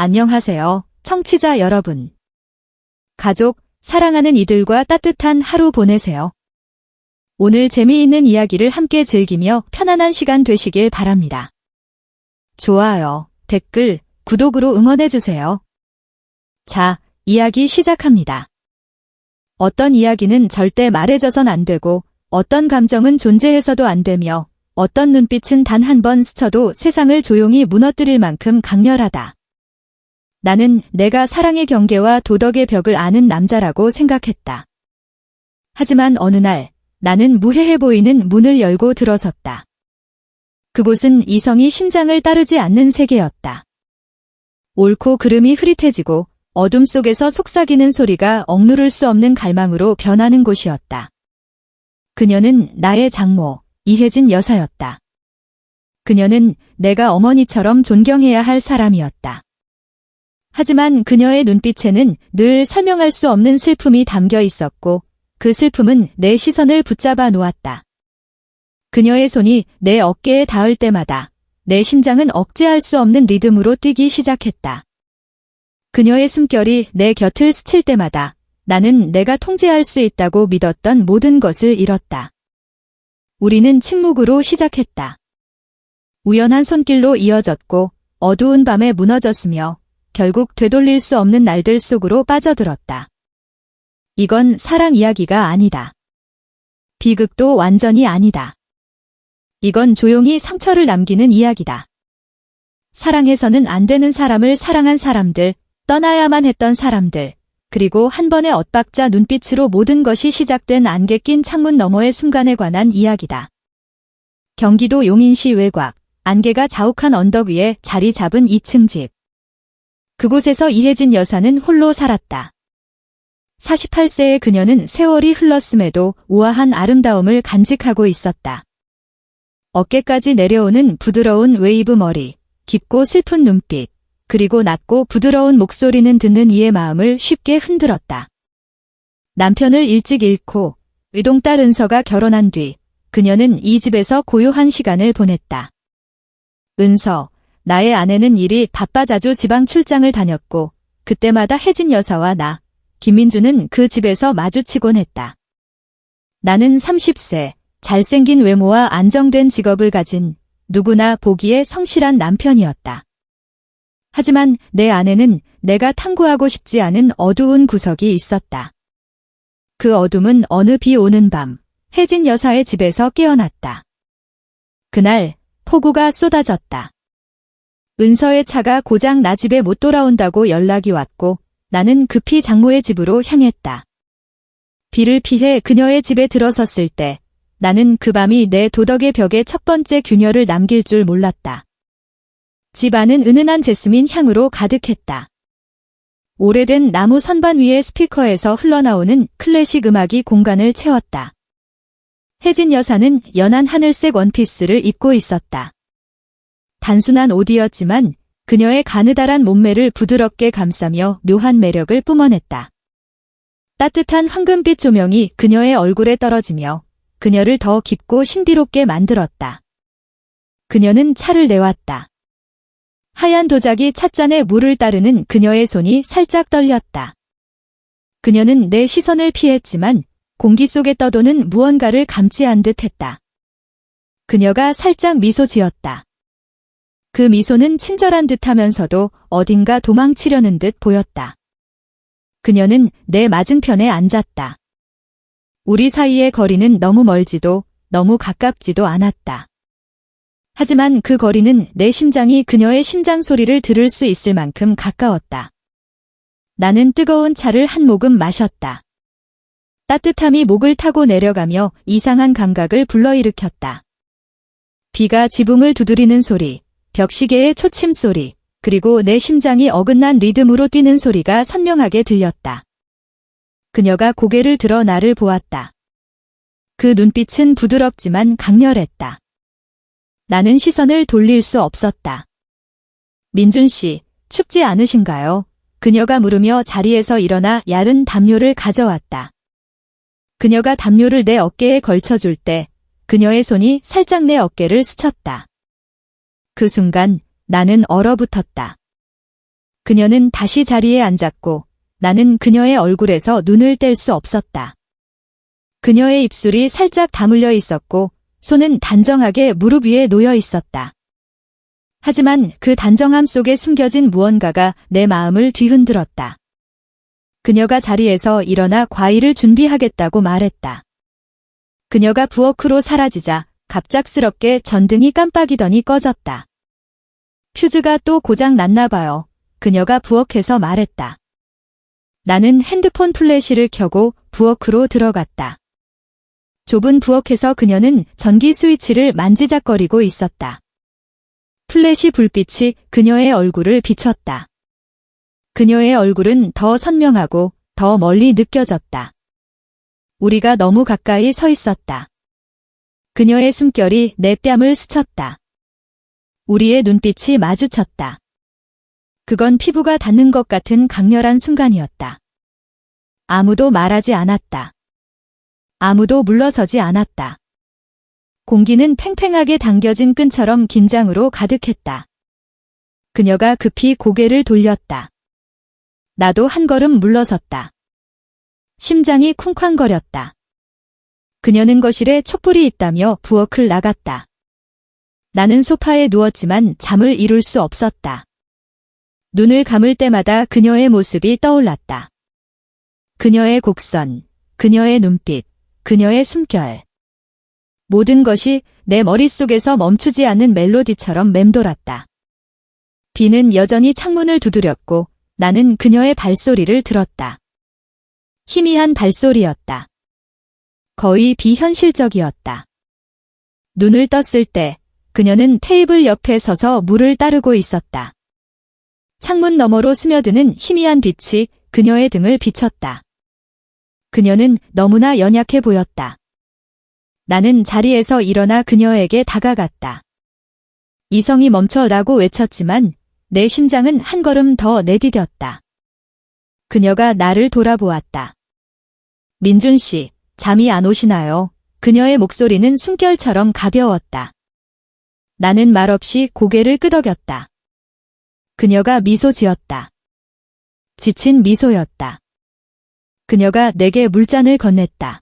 안녕하세요, 청취자 여러분. 가족, 사랑하는 이들과 따뜻한 하루 보내세요. 오늘 재미있는 이야기를 함께 즐기며 편안한 시간 되시길 바랍니다. 좋아요, 댓글, 구독으로 응원해주세요. 자, 이야기 시작합니다. 어떤 이야기는 절대 말해져선 안 되고, 어떤 감정은 존재해서도 안 되며, 어떤 눈빛은 단 한 번 스쳐도 세상을 조용히 무너뜨릴 만큼 강렬하다. 나는 내가 사랑의 경계와 도덕의 벽을 아는 남자라고 생각했다. 하지만 어느 날 나는 무해해 보이는 문을 열고 들어섰다. 그곳은 이성이 심장을 따르지 않는 세계였다. 옳고 그름이 흐릿해지고 어둠 속에서 속삭이는 소리가 억누를 수 없는 갈망으로 변하는 곳이었다. 그녀는 나의 장모, 이혜진 여사였다. 그녀는 내가 어머니처럼 존경해야 할 사람이었다. 하지만 그녀의 눈빛에는 늘 설명할 수 없는 슬픔이 담겨 있었고 그 슬픔은 내 시선을 붙잡아 놓았다. 그녀의 손이 내 어깨에 닿을 때마다 내 심장은 억제할 수 없는 리듬으로 뛰기 시작했다. 그녀의 숨결이 내 곁을 스칠 때마다 나는 내가 통제할 수 있다고 믿었던 모든 것을 잃었다. 우리는 침묵으로 시작했다. 우연한 손길로 이어졌고 어두운 밤에 무너졌으며 결국 되돌릴 수 없는 날들 속으로 빠져들었다. 이건 사랑 이야기가 아니다. 비극도 완전히 아니다. 이건 조용히 상처를 남기는 이야기다. 사랑해서는 안 되는 사람을 사랑한 사람들, 떠나야만 했던 사람들, 그리고 한 번의 엇박자 눈빛으로 모든 것이 시작된 안개 낀 창문 너머의 순간에 관한 이야기다. 경기도 용인시 외곽, 안개가 자욱한 언덕 위에 자리 잡은 2층 집. 그곳에서 이혜진 여사는 홀로 살았다. 48세의 그녀는 세월이 흘렀음에도 우아한 아름다움을 간직하고 있었다. 어깨까지 내려오는 부드러운 웨이브 머리, 깊고 슬픈 눈빛, 그리고 낮고 부드러운 목소리는 듣는 이의 마음을 쉽게 흔들었다. 남편을 일찍 잃고 외동딸 은서가 결혼한 뒤 그녀는 이 집에서 고요한 시간을 보냈다. 은서, 나의 아내는 일이 바빠 자주 지방 출장을 다녔고 그때마다 혜진 여사와 나, 김민주는 그 집에서 마주치곤 했다. 나는 30세, 잘생긴 외모와 안정된 직업을 가진 누구나 보기에 성실한 남편이었다. 하지만 내 아내는 내가 탐구하고 싶지 않은 어두운 구석이 있었다. 그 어둠은 어느 비 오는 밤, 혜진 여사의 집에서 깨어났다. 그날 폭우가 쏟아졌다. 은서의 차가 고장 나 집에 못 돌아온다고 연락이 왔고 나는 급히 장모의 집으로 향했다. 비를 피해 그녀의 집에 들어섰을 때 나는 그 밤이 내 도덕의 벽에 첫 번째 균열을 남길 줄 몰랐다. 집 안은 은은한 제스민 향으로 가득했다. 오래된 나무 선반 위의 스피커에서 흘러나오는 클래식 음악이 공간을 채웠다. 혜진 여사는 연한 하늘색 원피스를 입고 있었다. 단순한 옷이었지만 그녀의 가느다란 몸매를 부드럽게 감싸며 묘한 매력을 뿜어냈다. 따뜻한 황금빛 조명이 그녀의 얼굴에 떨어지며 그녀를 더 깊고 신비롭게 만들었다. 그녀는 차를 내왔다. 하얀 도자기 찻잔에 물을 따르는 그녀의 손이 살짝 떨렸다. 그녀는 내 시선을 피했지만 공기 속에 떠도는 무언가를 감지한 듯 했다. 그녀가 살짝 미소 지었다. 그 미소는 친절한 듯 하면서도 어딘가 도망치려는 듯 보였다. 그녀는 내 맞은편에 앉았다. 우리 사이의 거리는 너무 멀지도 너무 가깝지도 않았다. 하지만 그 거리는 내 심장이 그녀의 심장 소리를 들을 수 있을 만큼 가까웠다. 나는 뜨거운 차를 한 모금 마셨다. 따뜻함이 목을 타고 내려가며 이상한 감각을 불러일으켰다. 비가 지붕을 두드리는 소리, 벽시계의 초침 소리, 그리고 내 심장이 어긋난 리듬으로 뛰는 소리가 선명하게 들렸다. 그녀가 고개를 들어 나를 보았다. 그 눈빛은 부드럽지만 강렬했다. 나는 시선을 돌릴 수 없었다. 민준 씨, 춥지 않으신가요? 그녀가 물으며 자리에서 일어나 얇은 담요를 가져왔다. 그녀가 담요를 내 어깨에 걸쳐줄 때 그녀의 손이 살짝 내 어깨를 스쳤다. 그 순간 나는 얼어붙었다. 그녀는 다시 자리에 앉았고 나는 그녀의 얼굴에서 눈을 뗄 수 없었다. 그녀의 입술이 살짝 다물려 있었고 손은 단정하게 무릎 위에 놓여 있었다. 하지만 그 단정함 속에 숨겨진 무언가가 내 마음을 뒤흔들었다. 그녀가 자리에서 일어나 과일을 준비하겠다고 말했다. 그녀가 부엌으로 사라지자 갑작스럽게 전등이 깜빡이더니 꺼졌다. 퓨즈가 또 고장 났나 봐요. 그녀가 부엌에서 말했다. 나는 핸드폰 플래시를 켜고 부엌으로 들어갔다. 좁은 부엌에서 그녀는 전기 스위치를 만지작거리고 있었다. 플래시 불빛이 그녀의 얼굴을 비췄다. 그녀의 얼굴은 더 선명하고 더 멀리 느껴졌다. 우리가 너무 가까이 서 있었다. 그녀의 숨결이 내 뺨을 스쳤다. 우리의 눈빛이 마주쳤다. 그건 피부가 닿는 것 같은 강렬한 순간이었다. 아무도 말하지 않았다. 아무도 물러서지 않았다. 공기는 팽팽하게 당겨진 끈처럼 긴장으로 가득했다. 그녀가 급히 고개를 돌렸다. 나도 한 걸음 물러섰다. 심장이 쿵쾅거렸다. 그녀는 거실에 촛불이 있다며 부엌을 나갔다. 나는 소파에 누웠지만 잠을 이룰 수 없었다. 눈을 감을 때마다 그녀의 모습이 떠올랐다. 그녀의 곡선, 그녀의 눈빛, 그녀의 숨결. 모든 것이 내 머릿속에서 멈추지 않는 멜로디처럼 맴돌았다. 비는 여전히 창문을 두드렸고 나는 그녀의 발소리를 들었다. 희미한 발소리였다. 거의 비현실적이었다. 눈을 떴을 때 그녀는 테이블 옆에 서서 물을 따르고 있었다. 창문 너머로 스며드는 희미한 빛이 그녀의 등을 비췄다. 그녀는 너무나 연약해 보였다. 나는 자리에서 일어나 그녀에게 다가갔다. 이성이 멈춰라고 외쳤지만 내 심장은 한 걸음 더 내디뎠다. 그녀가 나를 돌아보았다. 민준 씨, 잠이 안 오시나요? 그녀의 목소리는 숨결처럼 가벼웠다. 나는 말없이 고개를 끄덕였다. 그녀가 미소 지었다. 지친 미소였다. 그녀가 내게 물잔을 건넸다.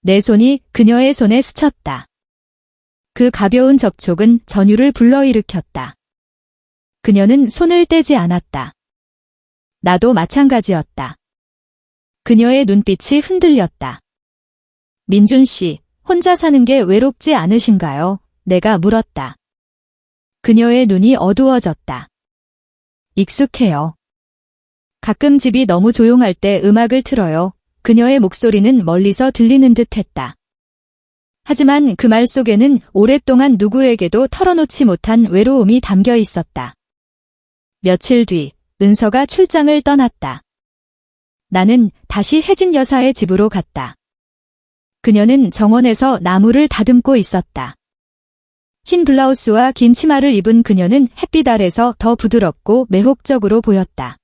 내 손이 그녀의 손에 스쳤다. 그 가벼운 접촉은 전율을 불러일으켰다. 그녀는 손을 떼지 않았다. 나도 마찬가지였다. 그녀의 눈빛이 흔들렸다. 민준 씨, 혼자 사는 게 외롭지 않으신가요? 내가 물었다. 그녀의 눈이 어두워졌다. 익숙해요. 가끔 집이 너무 조용할 때 음악을 틀어요. 그녀의 목소리는 멀리서 들리는 듯 했다. 하지만 그 말 속에는 오랫동안 누구에게도 털어놓지 못한 외로움이 담겨 있었다. 며칠 뒤, 은서가 출장을 떠났다. 나는 다시 혜진 여사의 집으로 갔다. 그녀는 정원에서 나무를 다듬고 있었다. 흰 블라우스와 긴 치마를 입은 그녀는 햇빛 아래서 더 부드럽고 매혹적으로 보였다.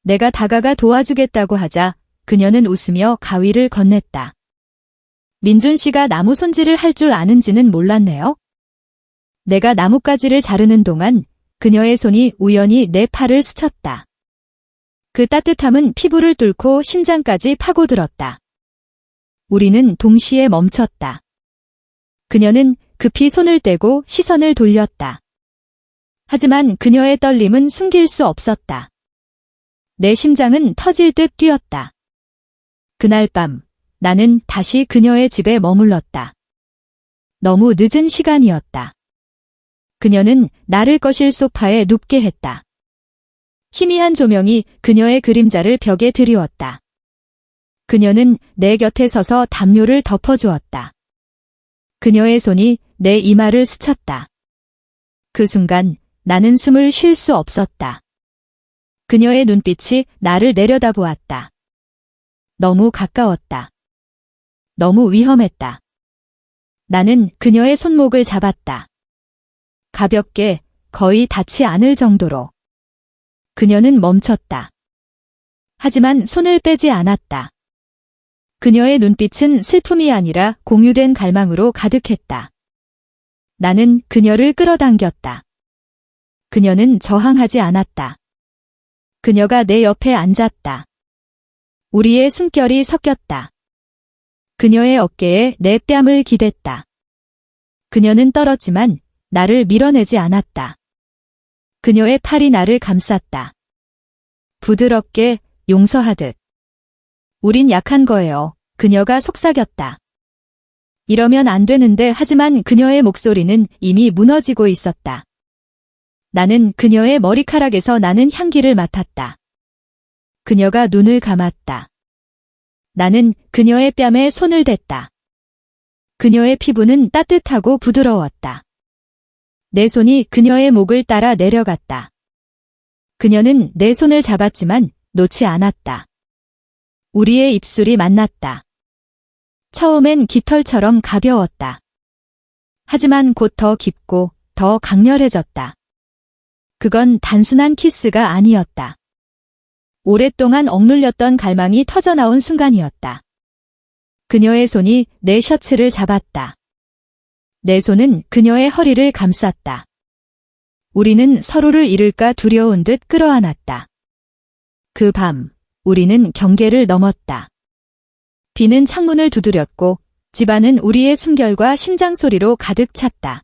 내가 다가가 도와주겠다고 하자 그녀는 웃으며 가위를 건넸다. 민준 씨가 나무 손질을 할 줄 아는지는 몰랐네요. 내가 나뭇가지를 자르는 동안 그녀의 손이 우연히 내 팔을 스쳤다. 그 따뜻함은 피부를 뚫고 심장까지 파고들었다. 우리는 동시에 멈췄다. 그녀는 급히 손을 떼고 시선을 돌렸다. 하지만 그녀의 떨림은 숨길 수 없었다. 내 심장은 터질 듯 뛰었다. 그날 밤, 나는 다시 그녀의 집에 머물렀다. 너무 늦은 시간이었다. 그녀는 나를 거실 소파에 눕게 했다. 희미한 조명이 그녀의 그림자를 벽에 드리웠다. 그녀는 내 곁에 서서 담요를 덮어주었다. 그녀의 손이 내 이마를 스쳤다. 그 순간 나는 숨을 쉴 수 없었다. 그녀의 눈빛이 나를 내려다보았다. 너무 가까웠다. 너무 위험했다. 나는 그녀의 손목을 잡았다. 가볍게, 거의 닿지 않을 정도로. 그녀는 멈췄다. 하지만 손을 빼지 않았다. 그녀의 눈빛은 슬픔이 아니라 공유된 갈망으로 가득했다. 나는 그녀를 끌어당겼다. 그녀는 저항하지 않았다. 그녀가 내 옆에 앉았다. 우리의 숨결이 섞였다. 그녀의 어깨에 내 뺨을 기댔다. 그녀는 떨었지만 나를 밀어내지 않았다. 그녀의 팔이 나를 감쌌다. 부드럽게 용서하듯. 우린 약한 거예요. 그녀가 속삭였다. 이러면 안 되는데 하지만 그녀의 목소리는 이미 무너지고 있었다. 나는 그녀의 머리카락에서 나는 향기를 맡았다. 그녀가 눈을 감았다. 나는 그녀의 뺨에 손을 댔다. 그녀의 피부는 따뜻하고 부드러웠다. 내 손이 그녀의 목을 따라 내려갔다. 그녀는 내 손을 잡았지만 놓지 않았다. 우리의 입술이 만났다. 처음엔 깃털처럼 가벼웠다. 하지만 곧 더 깊고 더 강렬해졌다. 그건 단순한 키스가 아니었다. 오랫동안 억눌렸던 갈망이 터져나온 순간이었다. 그녀의 손이 내 셔츠를 잡았다. 내 손은 그녀의 허리를 감쌌다. 우리는 서로를 잃을까 두려운 듯 끌어안았다. 그 밤, 우리는 경계를 넘었다. 비는 창문을 두드렸고 집안은 우리의 숨결과 심장 소리로 가득 찼다.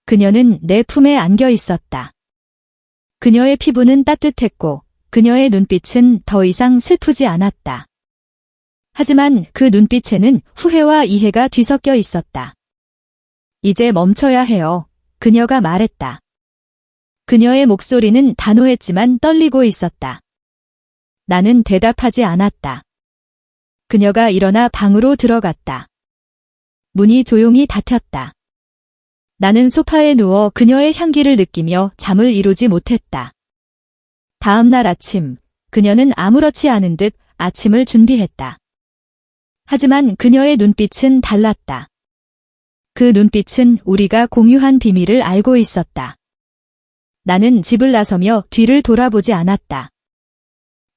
그녀는 내 품에 안겨 있었다. 그녀의 피부는 따뜻했고 그녀의 눈빛은 더 이상 슬프지 않았다. 하지만 그 눈빛에는 후회와 이해가 뒤섞여 있었다. 이제 멈춰야 해요. 그녀가 말했다. 그녀의 목소리는 단호했지만 떨리고 있었다. 나는 대답하지 않았다. 그녀가 일어나 방으로 들어갔다. 문이 조용히 닫혔다. 나는 소파에 누워 그녀의 향기를 느끼며 잠을 이루지 못했다. 다음 날 아침, 그녀는 아무렇지 않은 듯 아침을 준비했다. 하지만 그녀의 눈빛은 달랐다. 그 눈빛은 우리가 공유한 비밀을 알고 있었다. 나는 집을 나서며 뒤를 돌아보지 않았다.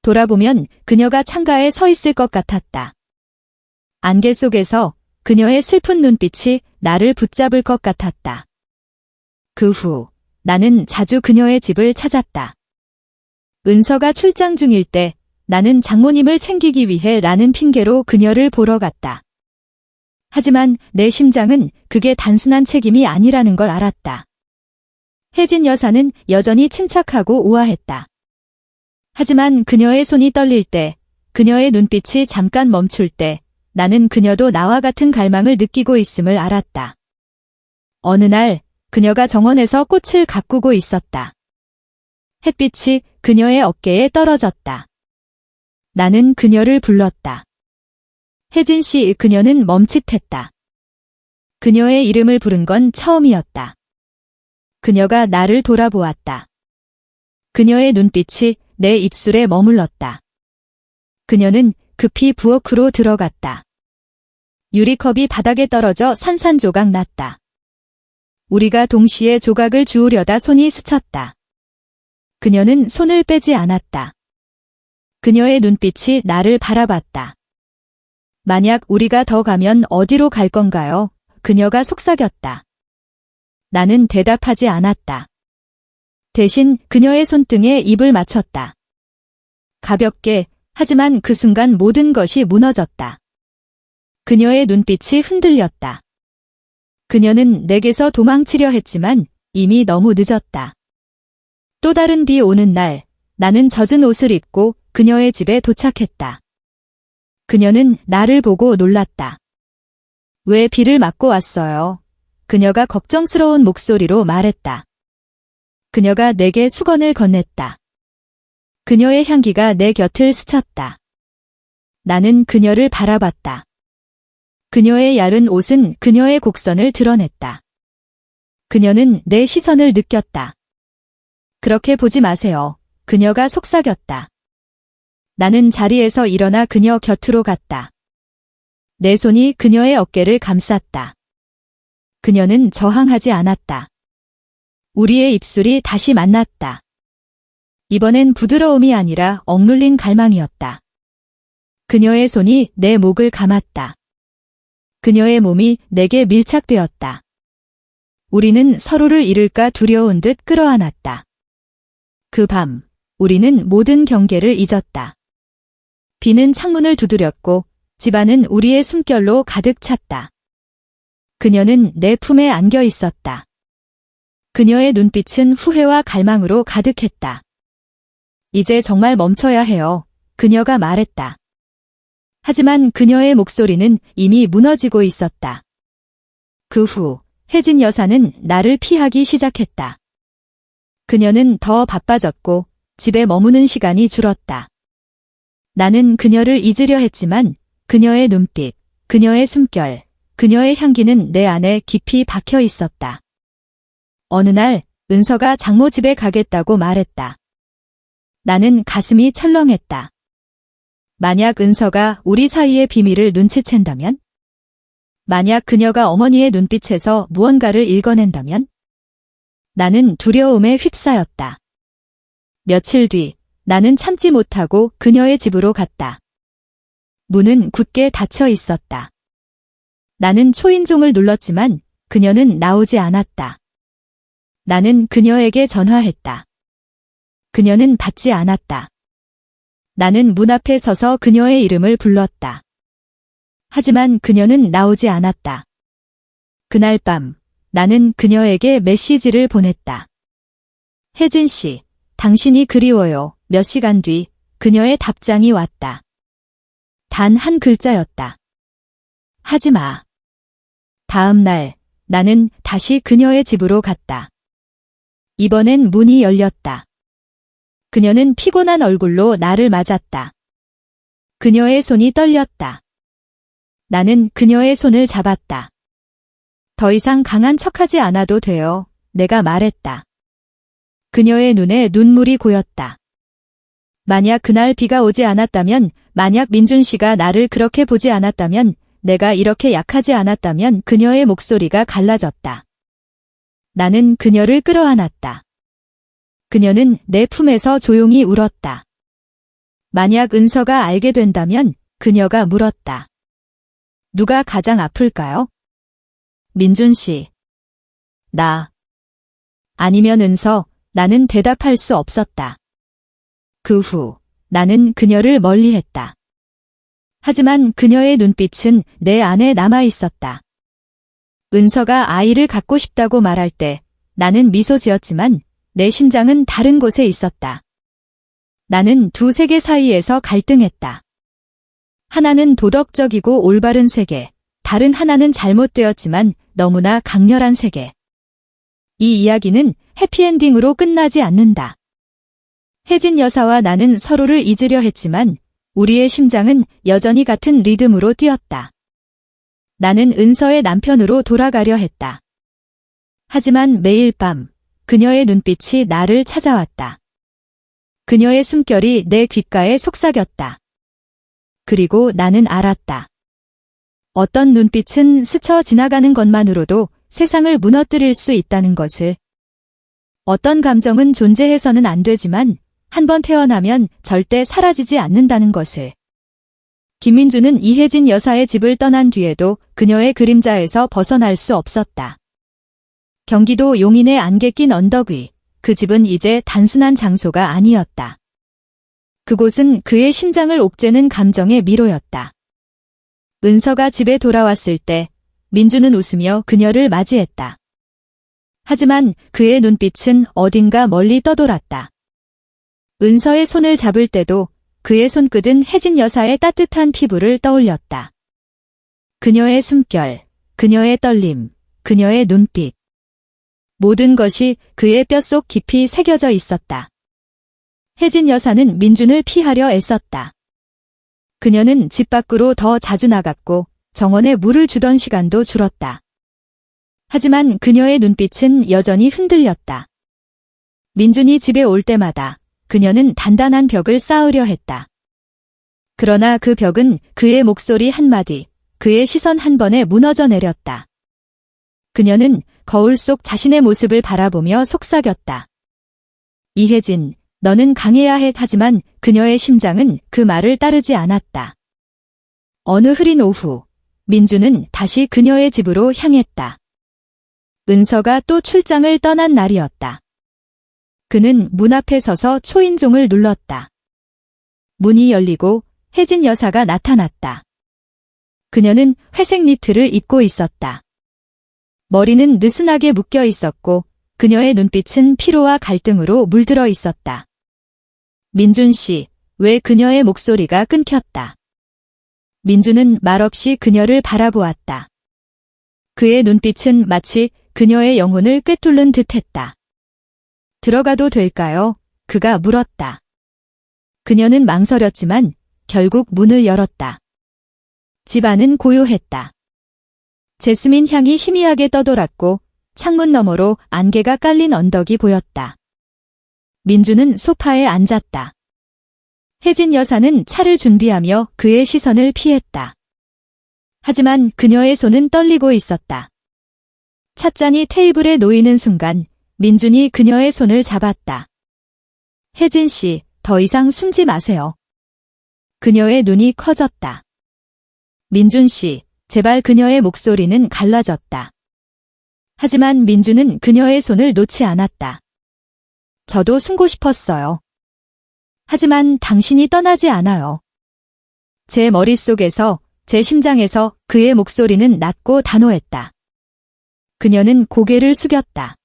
돌아보면 그녀가 창가에 서 있을 것 같았다. 안개 속에서 그녀의 슬픈 눈빛이 나를 붙잡을 것 같았다. 그 후 나는 자주 그녀의 집을 찾았다. 은서가 출장 중일 때 나는 장모님을 챙기기 위해 라는 핑계로 그녀를 보러 갔다. 하지만 내 심장은 그게 단순한 책임이 아니라는 걸 알았다. 혜진 여사는 여전히 침착하고 우아했다. 하지만 그녀의 손이 떨릴 때, 그녀의 눈빛이 잠깐 멈출 때, 나는 그녀도 나와 같은 갈망을 느끼고 있음을 알았다. 어느 날, 그녀가 정원에서 꽃을 가꾸고 있었다. 햇빛이 그녀의 어깨에 떨어졌다. 나는 그녀를 불렀다. 혜진 씨, 그녀는 멈칫했다. 그녀의 이름을 부른 건 처음이었다. 그녀가 나를 돌아보았다. 그녀의 눈빛이 내 입술에 머물렀다. 그녀는 급히 부엌으로 들어갔다. 유리컵이 바닥에 떨어져 산산조각 났다. 우리가 동시에 조각을 주우려다 손이 스쳤다. 그녀는 손을 빼지 않았다. 그녀의 눈빛이 나를 바라봤다. 만약 우리가 더 가면 어디로 갈 건가요? 그녀가 속삭였다. 나는 대답하지 않았다. 대신 그녀의 손등에 입을 맞췄다. 가볍게, 하지만 그 순간 모든 것이 무너졌다. 그녀의 눈빛이 흔들렸다. 그녀는 내게서 도망치려 했지만 이미 너무 늦었다. 또 다른 비 오는 날, 나는 젖은 옷을 입고 그녀의 집에 도착했다. 그녀는 나를 보고 놀랐다. 왜 비를 맞고 왔어요? 그녀가 걱정스러운 목소리로 말했다. 그녀가 내게 수건을 건넸다. 그녀의 향기가 내 곁을 스쳤다. 나는 그녀를 바라봤다. 그녀의 얇은 옷은 그녀의 곡선을 드러냈다. 그녀는 내 시선을 느꼈다. 그렇게 보지 마세요. 그녀가 속삭였다. 나는 자리에서 일어나 그녀 곁으로 갔다. 내 손이 그녀의 어깨를 감쌌다. 그녀는 저항하지 않았다. 우리의 입술이 다시 만났다. 이번엔 부드러움이 아니라 억눌린 갈망이었다. 그녀의 손이 내 목을 감았다. 그녀의 몸이 내게 밀착되었다. 우리는 서로를 잃을까 두려운 듯 끌어안았다. 그 밤, 우리는 모든 경계를 잊었다. 비는 창문을 두드렸고 집안은 우리의 숨결로 가득 찼다. 그녀는 내 품에 안겨 있었다. 그녀의 눈빛은 후회와 갈망으로 가득했다. 이제 정말 멈춰야 해요. 그녀가 말했다. 하지만 그녀의 목소리는 이미 무너지고 있었다. 그 후 혜진 여사는 나를 피하기 시작했다. 그녀는 더 바빠졌고 집에 머무는 시간이 줄었다. 나는 그녀를 잊으려 했지만 그녀의 눈빛, 그녀의 숨결, 그녀의 향기는 내 안에 깊이 박혀 있었다. 어느 날 은서가 장모 집에 가겠다고 말했다. 나는 가슴이 철렁했다. 만약 은서가 우리 사이의 비밀을 눈치챈다면? 만약 그녀가 어머니의 눈빛에서 무언가를 읽어낸다면? 나는 두려움에 휩싸였다. 며칠 뒤 나는 참지 못하고 그녀의 집으로 갔다. 문은 굳게 닫혀 있었다. 나는 초인종을 눌렀지만 그녀는 나오지 않았다. 나는 그녀에게 전화했다. 그녀는 받지 않았다. 나는 문 앞에 서서 그녀의 이름을 불렀다. 하지만 그녀는 나오지 않았다. 그날 밤 나는 그녀에게 메시지를 보냈다. 혜진 씨, 당신이 그리워요. 몇 시간 뒤 그녀의 답장이 왔다. 단 한 글자였다. 하지 마. 다음 날 나는 다시 그녀의 집으로 갔다. 이번엔 문이 열렸다. 그녀는 피곤한 얼굴로 나를 맞았다. 그녀의 손이 떨렸다. 나는 그녀의 손을 잡았다. 더 이상 강한 척하지 않아도 돼요. 내가 말했다. 그녀의 눈에 눈물이 고였다. 만약 그날 비가 오지 않았다면, 만약 민준 씨가 나를 그렇게 보지 않았다면, 내가 이렇게 약하지 않았다면 그녀의 목소리가 갈라졌다. 나는 그녀를 끌어안았다. 그녀는 내 품에서 조용히 울었다. 만약 은서가 알게 된다면 그녀가 물었다. 누가 가장 아플까요? 민준 씨. 나. 아니면 은서. 나는 대답할 수 없었다. 그 후 나는 그녀를 멀리했다. 하지만 그녀의 눈빛은 내 안에 남아 있었다. 은서가 아이를 갖고 싶다고 말할 때 나는 미소 지었지만 내 심장은 다른 곳에 있었다. 나는 두 세계 사이에서 갈등했다. 하나는 도덕적이고 올바른 세계, 다른 하나는 잘못되었지만 너무나 강렬한 세계. 이 이야기는 해피엔딩으로 끝나지 않는다. 혜진 여사와 나는 서로를 잊으려 했지만 우리의 심장은 여전히 같은 리듬으로 뛰었다. 나는 은서의 남편으로 돌아가려 했다. 하지만 매일 밤 그녀의 눈빛이 나를 찾아왔다. 그녀의 숨결이 내 귓가에 속삭였다. 그리고 나는 알았다. 어떤 눈빛은 스쳐 지나가는 것만으로도 세상을 무너뜨릴 수 있다는 것을. 어떤 감정은 존재해서는 안 되지만 한번 태어나면 절대 사라지지 않는다는 것을. 김민주는 이혜진 여사의 집을 떠난 뒤에도 그녀의 그림자에서 벗어날 수 없었다. 경기도 용인의 안개 낀 언덕 위, 그 집은 이제 단순한 장소가 아니었다. 그곳은 그의 심장을 옥죄는 감정의 미로였다. 은서가 집에 돌아왔을 때 민주는 웃으며 그녀를 맞이했다. 하지만 그의 눈빛은 어딘가 멀리 떠돌았다. 은서의 손을 잡을 때도 그의 손끝은 혜진 여사의 따뜻한 피부를 떠올렸다. 그녀의 숨결, 그녀의 떨림, 그녀의 눈빛. 모든 것이 그의 뼛속 깊이 새겨져 있었다. 혜진 여사는 민준을 피하려 애썼다. 그녀는 집 밖으로 더 자주 나갔고 정원에 물을 주던 시간도 줄었다. 하지만 그녀의 눈빛은 여전히 흔들렸다. 민준이 집에 올 때마다 그녀는 단단한 벽을 쌓으려 했다. 그러나 그 벽은 그의 목소리 한마디, 그의 시선 한 번에 무너져 내렸다. 그녀는 거울 속 자신의 모습을 바라보며 속삭였다. 이혜진, 너는 강해야 해. 하지만 그녀의 심장은 그 말을 따르지 않았다. 어느 흐린 오후, 민주는 다시 그녀의 집으로 향했다. 은서가 또 출장을 떠난 날이었다. 그는 문 앞에 서서 초인종을 눌렀다. 문이 열리고 혜진 여사가 나타났다. 그녀는 회색 니트를 입고 있었다. 머리는 느슨하게 묶여 있었고 그녀의 눈빛은 피로와 갈등으로 물들어 있었다. 민준 씨, 왜 그녀의 목소리가 끊겼다. 민준은 말없이 그녀를 바라보았다. 그의 눈빛은 마치 그녀의 영혼을 꿰뚫는 듯했다. 들어가도 될까요? 그가 물었다. 그녀는 망설였지만 결국 문을 열었다. 집 안은 고요했다. 제스민 향이 희미하게 떠돌았고 창문 너머로 안개가 깔린 언덕이 보였다. 민주는 소파에 앉았다. 혜진 여사는 차를 준비하며 그의 시선을 피했다. 하지만 그녀의 손은 떨리고 있었다. 찻잔이 테이블에 놓이는 순간 민준이 그녀의 손을 잡았다. 혜진 씨, 더 이상 숨지 마세요. 그녀의 눈이 커졌다. 민준 씨, 제발. 그녀의 목소리는 갈라졌다. 하지만 민준은 그녀의 손을 놓지 않았다. 저도 숨고 싶었어요. 하지만 당신이 떠나지 않아요. 제 머릿속에서, 제 심장에서 그의 목소리는 낮고 단호했다. 그녀는 고개를 숙였다.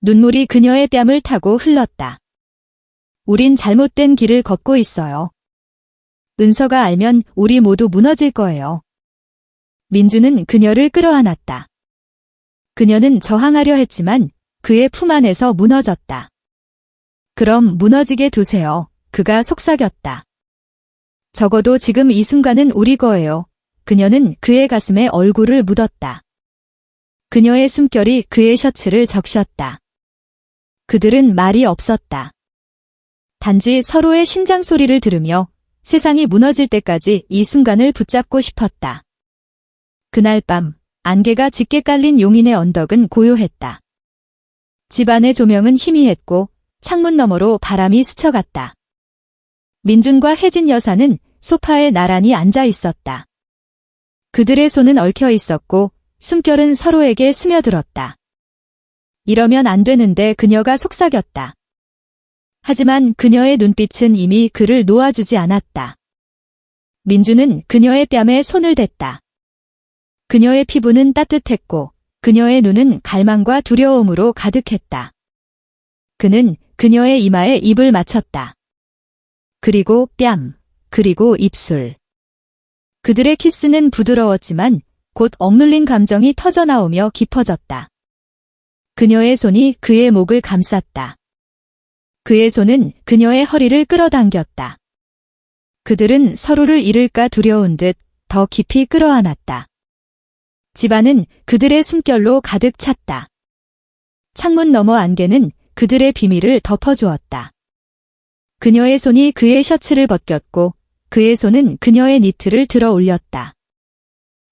눈물이 그녀의 뺨을 타고 흘렀다. 우린 잘못된 길을 걷고 있어요. 은서가 알면 우리 모두 무너질 거예요. 민주는 그녀를 끌어안았다. 그녀는 저항하려 했지만 그의 품 안에서 무너졌다. 그럼 무너지게 두세요. 그가 속삭였다. 적어도 지금 이 순간은 우리 거예요. 그녀는 그의 가슴에 얼굴을 묻었다. 그녀의 숨결이 그의 셔츠를 적셨다. 그들은 말이 없었다. 단지 서로의 심장 소리를 들으며 세상이 무너질 때까지 이 순간을 붙잡고 싶었다. 그날 밤 안개가 짙게 깔린 용인의 언덕은 고요했다. 집 안의 조명은 희미했고 창문 너머로 바람이 스쳐갔다. 민준과 혜진 여사는 소파에 나란히 앉아 있었다. 그들의 손은 얽혀 있었고 숨결은 서로에게 스며들었다. 이러면 안 되는데 그녀가 속삭였다. 하지만 그녀의 눈빛은 이미 그를 놓아주지 않았다. 민준은 그녀의 뺨에 손을 댔다. 그녀의 피부는 따뜻했고 그녀의 눈은 갈망과 두려움으로 가득했다. 그는 그녀의 이마에 입을 맞췄다. 그리고 뺨, 그리고 입술. 그들의 키스는 부드러웠지만 곧 억눌린 감정이 터져나오며 깊어졌다. 그녀의 손이 그의 목을 감쌌다. 그의 손은 그녀의 허리를 끌어당겼다. 그들은 서로를 잃을까 두려운 듯 더 깊이 끌어안았다. 집안은 그들의 숨결로 가득 찼다. 창문 너머 안개는 그들의 비밀을 덮어주었다. 그녀의 손이 그의 셔츠를 벗겼고 그의 손은 그녀의 니트를 들어 올렸다.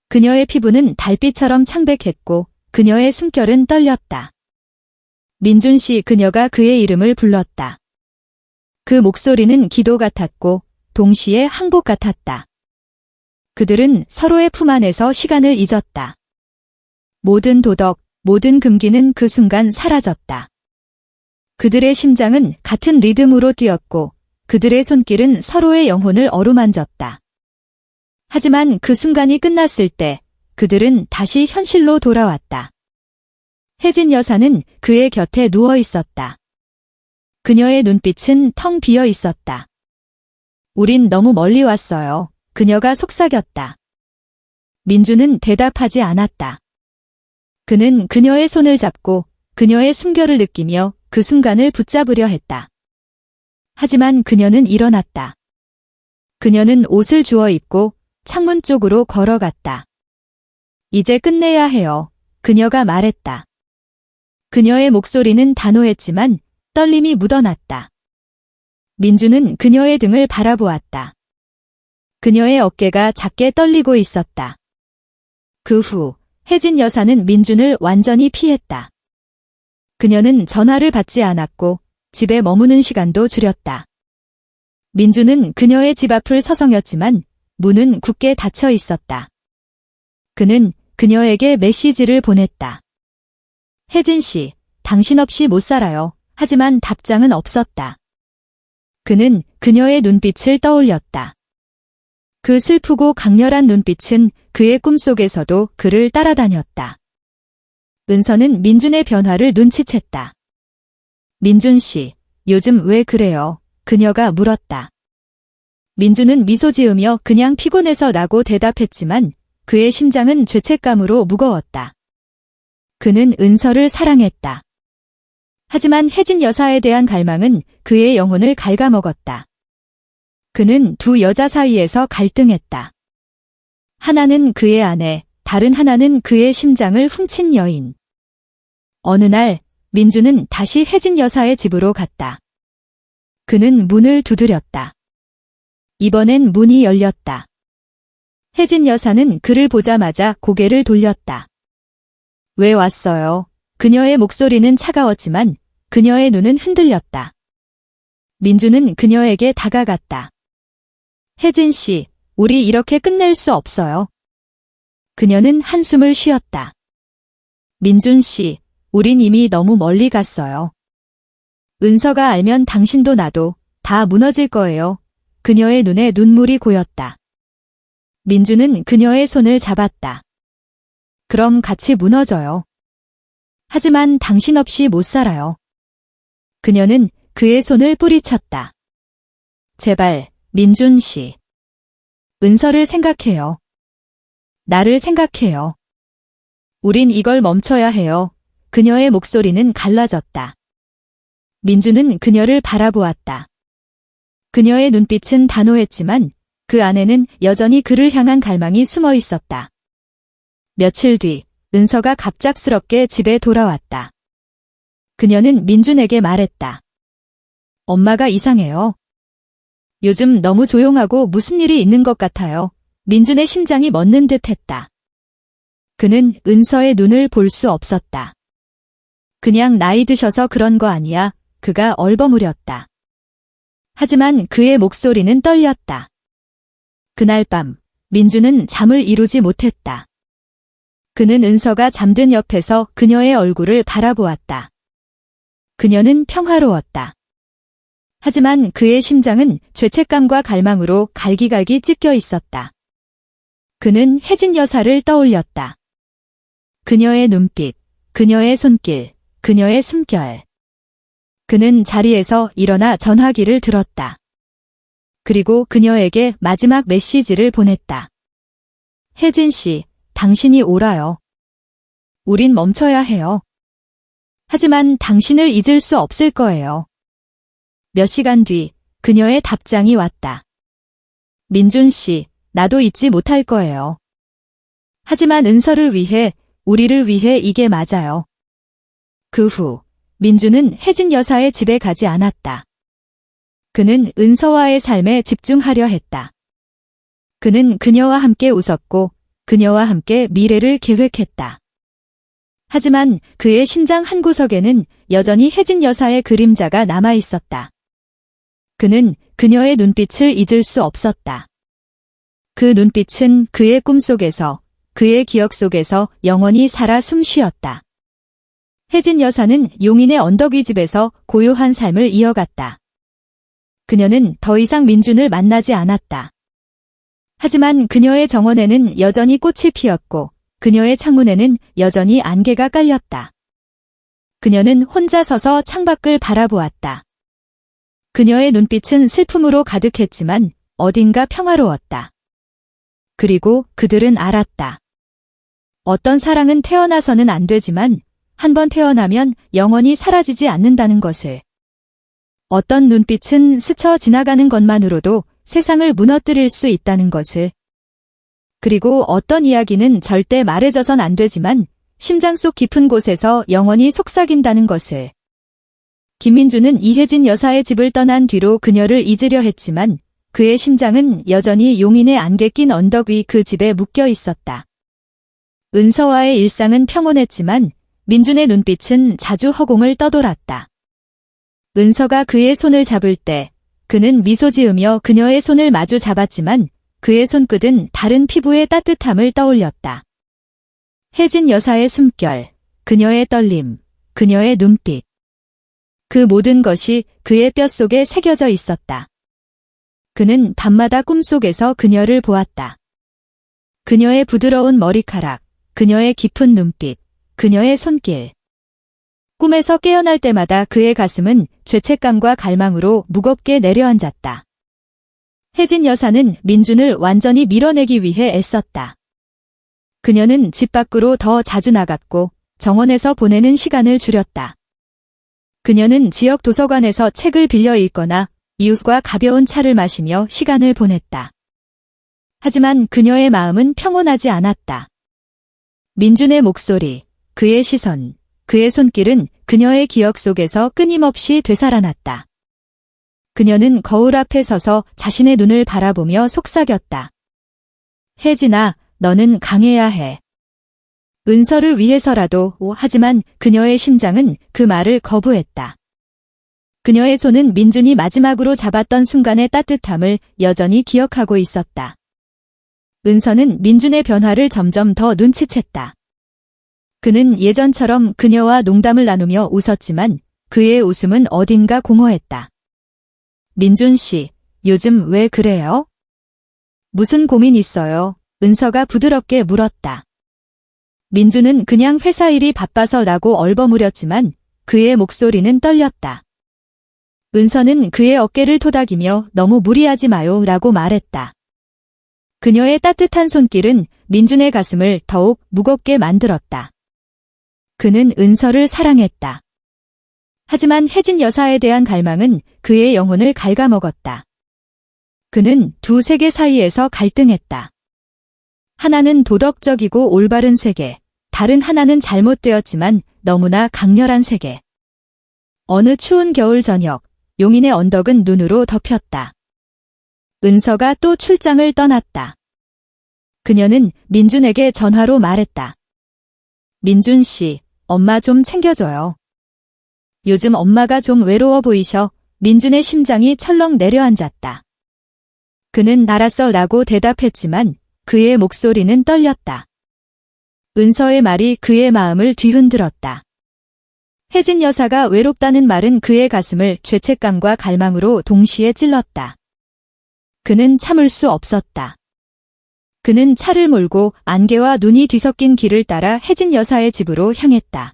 그녀의 피부는 달빛처럼 창백했고 그녀의 숨결은 떨렸다. 민준 씨. 그녀가 그의 이름을 불렀다. 그 목소리는 기도 같았고 동시에 항복 같았다. 그들은 서로의 품 안에서 시간을 잊었다. 모든 도덕, 모든 금기는 그 순간 사라졌다. 그들의 심장은 같은 리듬으로 뛰었고 그들의 손길은 서로의 영혼을 어루만졌다. 하지만 그 순간이 끝났을 때 그들은 다시 현실로 돌아왔다. 혜진 여사는 그의 곁에 누워 있었다. 그녀의 눈빛은 텅 비어 있었다. 우린 너무 멀리 왔어요. 그녀가 속삭였다. 민주는 대답하지 않았다. 그는 그녀의 손을 잡고 그녀의 숨결을 느끼며 그 순간을 붙잡으려 했다. 하지만 그녀는 일어났다. 그녀는 옷을 주워 입고 창문 쪽으로 걸어갔다. 이제 끝내야 해요. 그녀가 말했다. 그녀의 목소리는 단호했지만 떨림이 묻어났다. 민주는 그녀의 등을 바라보았다. 그녀의 어깨가 작게 떨리고 있었다. 그 후 혜진 여사는 민준을 완전히 피했다. 그녀는 전화를 받지 않았고 집에 머무는 시간도 줄였다. 민준은 그녀의 집 앞을 서성였지만 문은 굳게 닫혀 있었다. 그는 그녀에게 메시지를 보냈다. 혜진 씨, 당신 없이 못 살아요. 하지만 답장은 없었다. 그는 그녀의 눈빛을 떠올렸다. 그 슬프고 강렬한 눈빛은 그의 꿈속에서도 그를 따라다녔다. 은서는 민준의 변화를 눈치챘다. 민준 씨, 요즘 왜 그래요? 그녀가 물었다. 민준은 미소 지으며 그냥 피곤해서 라고 대답했지만 그의 심장은 죄책감으로 무거웠다. 그는 은서를 사랑했다. 하지만 혜진 여사에 대한 갈망은 그의 영혼을 갉아먹었다. 그는 두 여자 사이에서 갈등했다. 하나는 그의 아내, 다른 하나는 그의 심장을 훔친 여인. 어느 날 민주는 다시 혜진 여사의 집으로 갔다. 그는 문을 두드렸다. 이번엔 문이 열렸다. 혜진 여사는 그를 보자마자 고개를 돌렸다. 왜 왔어요? 그녀의 목소리는 차가웠지만 그녀의 눈은 흔들렸다. 민주는 그녀에게 다가갔다. 혜진 씨, 우리 이렇게 끝낼 수 없어요. 그녀는 한숨을 쉬었다. 민준 씨, 우린 이미 너무 멀리 갔어요. 은서가 알면 당신도 나도 다 무너질 거예요. 그녀의 눈에 눈물이 고였다. 민주는 그녀의 손을 잡았다. 그럼 같이 무너져요. 하지만 당신 없이 못 살아요. 그녀는 그의 손을 뿌리쳤다. 제발, 민준 씨. 은서를 생각해요. 나를 생각해요. 우린 이걸 멈춰야 해요. 그녀의 목소리는 갈라졌다. 민주는 그녀를 바라보았다. 그녀의 눈빛은 단호했지만 그 안에는 여전히 그를 향한 갈망이 숨어 있었다. 며칠 뒤, 은서가 갑작스럽게 집에 돌아왔다. 그녀는 민준에게 말했다. 엄마가 이상해요. 요즘 너무 조용하고 무슨 일이 있는 것 같아요. 민준의 심장이 멎는 듯 했다. 그는 은서의 눈을 볼 수 없었다. 그냥 나이 드셔서 그런 거 아니야. 그가 얼버무렸다. 하지만 그의 목소리는 떨렸다. 그날 밤, 민주는 잠을 이루지 못했다. 그는 은서가 잠든 옆에서 그녀의 얼굴을 바라보았다. 그녀는 평화로웠다. 하지만 그의 심장은 죄책감과 갈망으로 갈기갈기 찢겨 있었다. 그는 혜진 여사를 떠올렸다. 그녀의 눈빛, 그녀의 손길, 그녀의 숨결. 그는 자리에서 일어나 전화기를 들었다. 그리고 그녀에게 마지막 메시지를 보냈다. 혜진 씨, 당신이 옳아요. 우린 멈춰야 해요. 하지만 당신을 잊을 수 없을 거예요. 몇 시간 뒤 그녀의 답장이 왔다. 민준 씨, 나도 잊지 못할 거예요. 하지만 은서를 위해, 우리를 위해 이게 맞아요. 그 후 민주는 혜진 여사의 집에 가지 않았다. 그는 은서와의 삶에 집중하려 했다. 그는 그녀와 함께 웃었고 그녀와 함께 미래를 계획했다. 하지만 그의 심장 한구석에는 여전히 혜진 여사의 그림자가 남아 있었다. 그는 그녀의 눈빛을 잊을 수 없었다. 그 눈빛은 그의 꿈속에서, 그의 기억 속에서 영원히 살아 숨쉬었다. 혜진 여사는 용인의 언덕 위 집에서 고요한 삶을 이어갔다. 그녀는 더 이상 민준을 만나지 않았다. 하지만 그녀의 정원에는 여전히 꽃이 피었고 그녀의 창문에는 여전히 안개가 깔렸다. 그녀는 혼자 서서 창밖을 바라보았다. 그녀의 눈빛은 슬픔으로 가득했지만 어딘가 평화로웠다. 그리고 그들은 알았다. 어떤 사랑은 태어나서는 안 되지만 한번 태어나면 영원히 사라지지 않는다는 것을. 어떤 눈빛은 스쳐 지나가는 것만으로도 세상을 무너뜨릴 수 있다는 것을. 그리고 어떤 이야기는 절대 말해져선 안 되지만 심장 속 깊은 곳에서 영원히 속삭인다는 것을. 김민주는 이혜진 여사의 집을 떠난 뒤로 그녀를 잊으려 했지만 그의 심장은 여전히 용인의 안개 낀 언덕 위 그 집에 묶여 있었다. 은서와의 일상은 평온했지만 민준의 눈빛은 자주 허공을 떠돌았다. 은서가 그의 손을 잡을 때 그는 미소 지으며 그녀의 손을 마주 잡았지만 그의 손끝은 다른 피부의 따뜻함을 떠올렸다. 혜진 여사의 숨결, 그녀의 떨림, 그녀의 눈빛. 그 모든 것이 그의 뼛속에 새겨져 있었다. 그는 밤마다 꿈속에서 그녀를 보았다. 그녀의 부드러운 머리카락, 그녀의 깊은 눈빛, 그녀의 손길. 꿈에서 깨어날 때마다 그의 가슴은 죄책감과 갈망으로 무겁게 내려앉았다. 혜진 여사는 민준을 완전히 밀어내기 위해 애썼다. 그녀는 집 밖으로 더 자주 나갔고 정원에서 보내는 시간을 줄였다. 그녀는 지역 도서관에서 책을 빌려 읽거나 이웃과 가벼운 차를 마시며 시간을 보냈다. 하지만 그녀의 마음은 평온하지 않았다. 민준의 목소리, 그의 시선, 그의 손길은 그녀의 기억 속에서 끊임없이 되살아났다. 그녀는 거울 앞에 서서 자신의 눈을 바라보며 속삭였다. 혜진아, 너는 강해야 해. 은서를 위해서라도. 하지만 그녀의 심장은 그 말을 거부했다. 그녀의 손은 민준이 마지막으로 잡았던 순간의 따뜻함을 여전히 기억하고 있었다. 은서는 민준의 변화를 점점 더 눈치챘다. 그는 예전처럼 그녀와 농담을 나누며 웃었지만 그의 웃음은 어딘가 공허했다. 민준 씨, 요즘 왜 그래요? 무슨 고민 있어요? 은서가 부드럽게 물었다. 민준은 그냥 회사 일이 바빠서라고 얼버무렸지만 그의 목소리는 떨렸다. 은서는 그의 어깨를 토닥이며 너무 무리하지 마요 라고 말했다. 그녀의 따뜻한 손길은 민준의 가슴을 더욱 무겁게 만들었다. 그는 은서를 사랑했다. 하지만 혜진 여사에 대한 갈망은 그의 영혼을 갉아먹었다. 그는 두 세계 사이에서 갈등했다. 하나는 도덕적이고 올바른 세계, 다른 하나는 잘못되었지만 너무나 강렬한 세계. 어느 추운 겨울 저녁, 용인의 언덕은 눈으로 덮였다. 은서가 또 출장을 떠났다. 그녀는 민준에게 전화로 말했다. 민준 씨, 엄마 좀 챙겨줘요. 요즘 엄마가 좀 외로워 보이셔. 민준의 심장이 철렁 내려앉았다. 그는 알았어 라고 대답했지만 그의 목소리는 떨렸다. 은서의 말이 그의 마음을 뒤흔들었다. 혜진 여사가 외롭다는 말은 그의 가슴을 죄책감과 갈망으로 동시에 찔렀다. 그는 참을 수 없었다. 그는 차를 몰고 안개와 눈이 뒤섞인 길을 따라 혜진 여사의 집으로 향했다.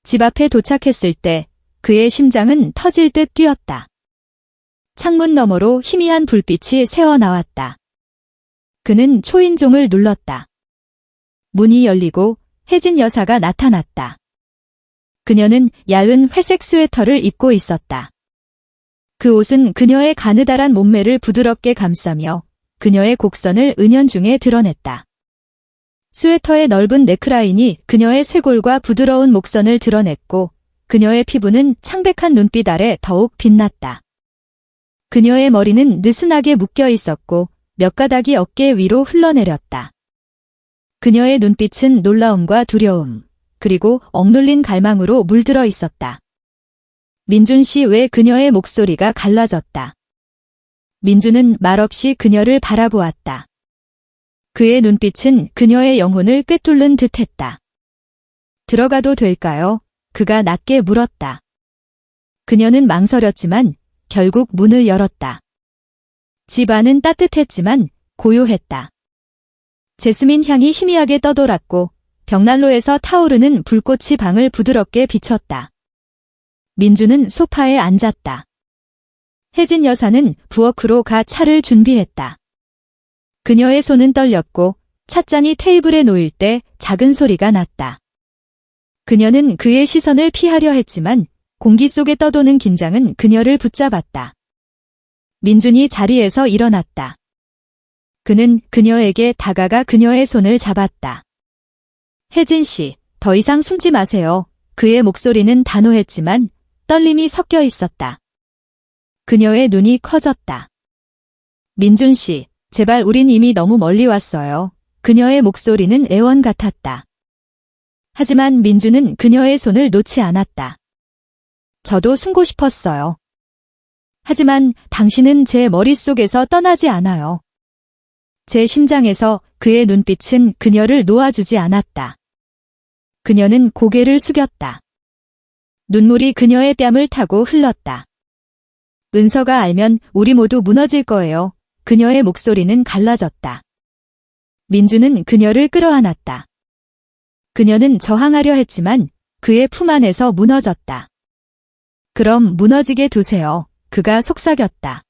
집 앞에 도착했을 때 그의 심장은 터질 듯 뛰었다. 창문 너머로 희미한 불빛이 새어나왔다. 그는 초인종을 눌렀다. 문이 열리고 혜진 여사가 나타났다. 그녀는 얇은 회색 스웨터를 입고 있었다. 그 옷은 그녀의 가느다란 몸매를 부드럽게 감싸며 그녀의 곡선을 은연중에 드러냈다. 스웨터의 넓은 네크라인이 그녀의 쇄골과 부드러운 목선을 드러냈고 그녀의 피부는 창백한 눈빛 아래 더욱 빛났다. 그녀의 머리는 느슨하게 묶여 있었고 몇 가닥이 어깨 위로 흘러내렸다. 그녀의 눈빛은 놀라움과 두려움, 그리고 억눌린 갈망으로 물들어 있었다. 민준 씨 외 그녀의 목소리가 갈라졌다. 민준은 말없이 그녀를 바라보았다. 그의 눈빛은 그녀의 영혼을 꿰뚫는 듯했다. 들어가도 될까요? 그가 낮게 물었다. 그녀는 망설였지만 결국 문을 열었다. 집 안은 따뜻했지만 고요했다. 제스민 향이 희미하게 떠돌았고 벽난로에서 타오르는 불꽃이 방을 부드럽게 비췄다. 민준은 소파에 앉았다. 혜진 여사는 부엌으로 가 차를 준비했다. 그녀의 손은 떨렸고 찻잔이 테이블에 놓일 때 작은 소리가 났다. 그녀는 그의 시선을 피하려 했지만 공기 속에 떠도는 긴장은 그녀를 붙잡았다. 민준이 자리에서 일어났다. 그는 그녀에게 다가가 그녀의 손을 잡았다. 혜진 씨, 더 이상 숨지 마세요. 그의 목소리는 단호했지만 떨림이 섞여 있었다. 그녀의 눈이 커졌다. 민준 씨, 제발 우린 이미 너무 멀리 왔어요. 그녀의 목소리는 애원 같았다. 하지만 민준은 그녀의 손을 놓지 않았다. 저도 숨고 싶었어요. 하지만 당신은 제 머릿속에서 떠나지 않아요. 제 심장에서. 그의 눈빛은 그녀를 놓아주지 않았다. 그녀는 고개를 숙였다. 눈물이 그녀의 뺨을 타고 흘렀다. 은서가 알면 우리 모두 무너질 거예요. 그녀의 목소리는 갈라졌다. 민주는 그녀를 끌어안았다. 그녀는 저항하려 했지만 그의 품 안에서 무너졌다. 그럼 무너지게 두세요. 그가 속삭였다.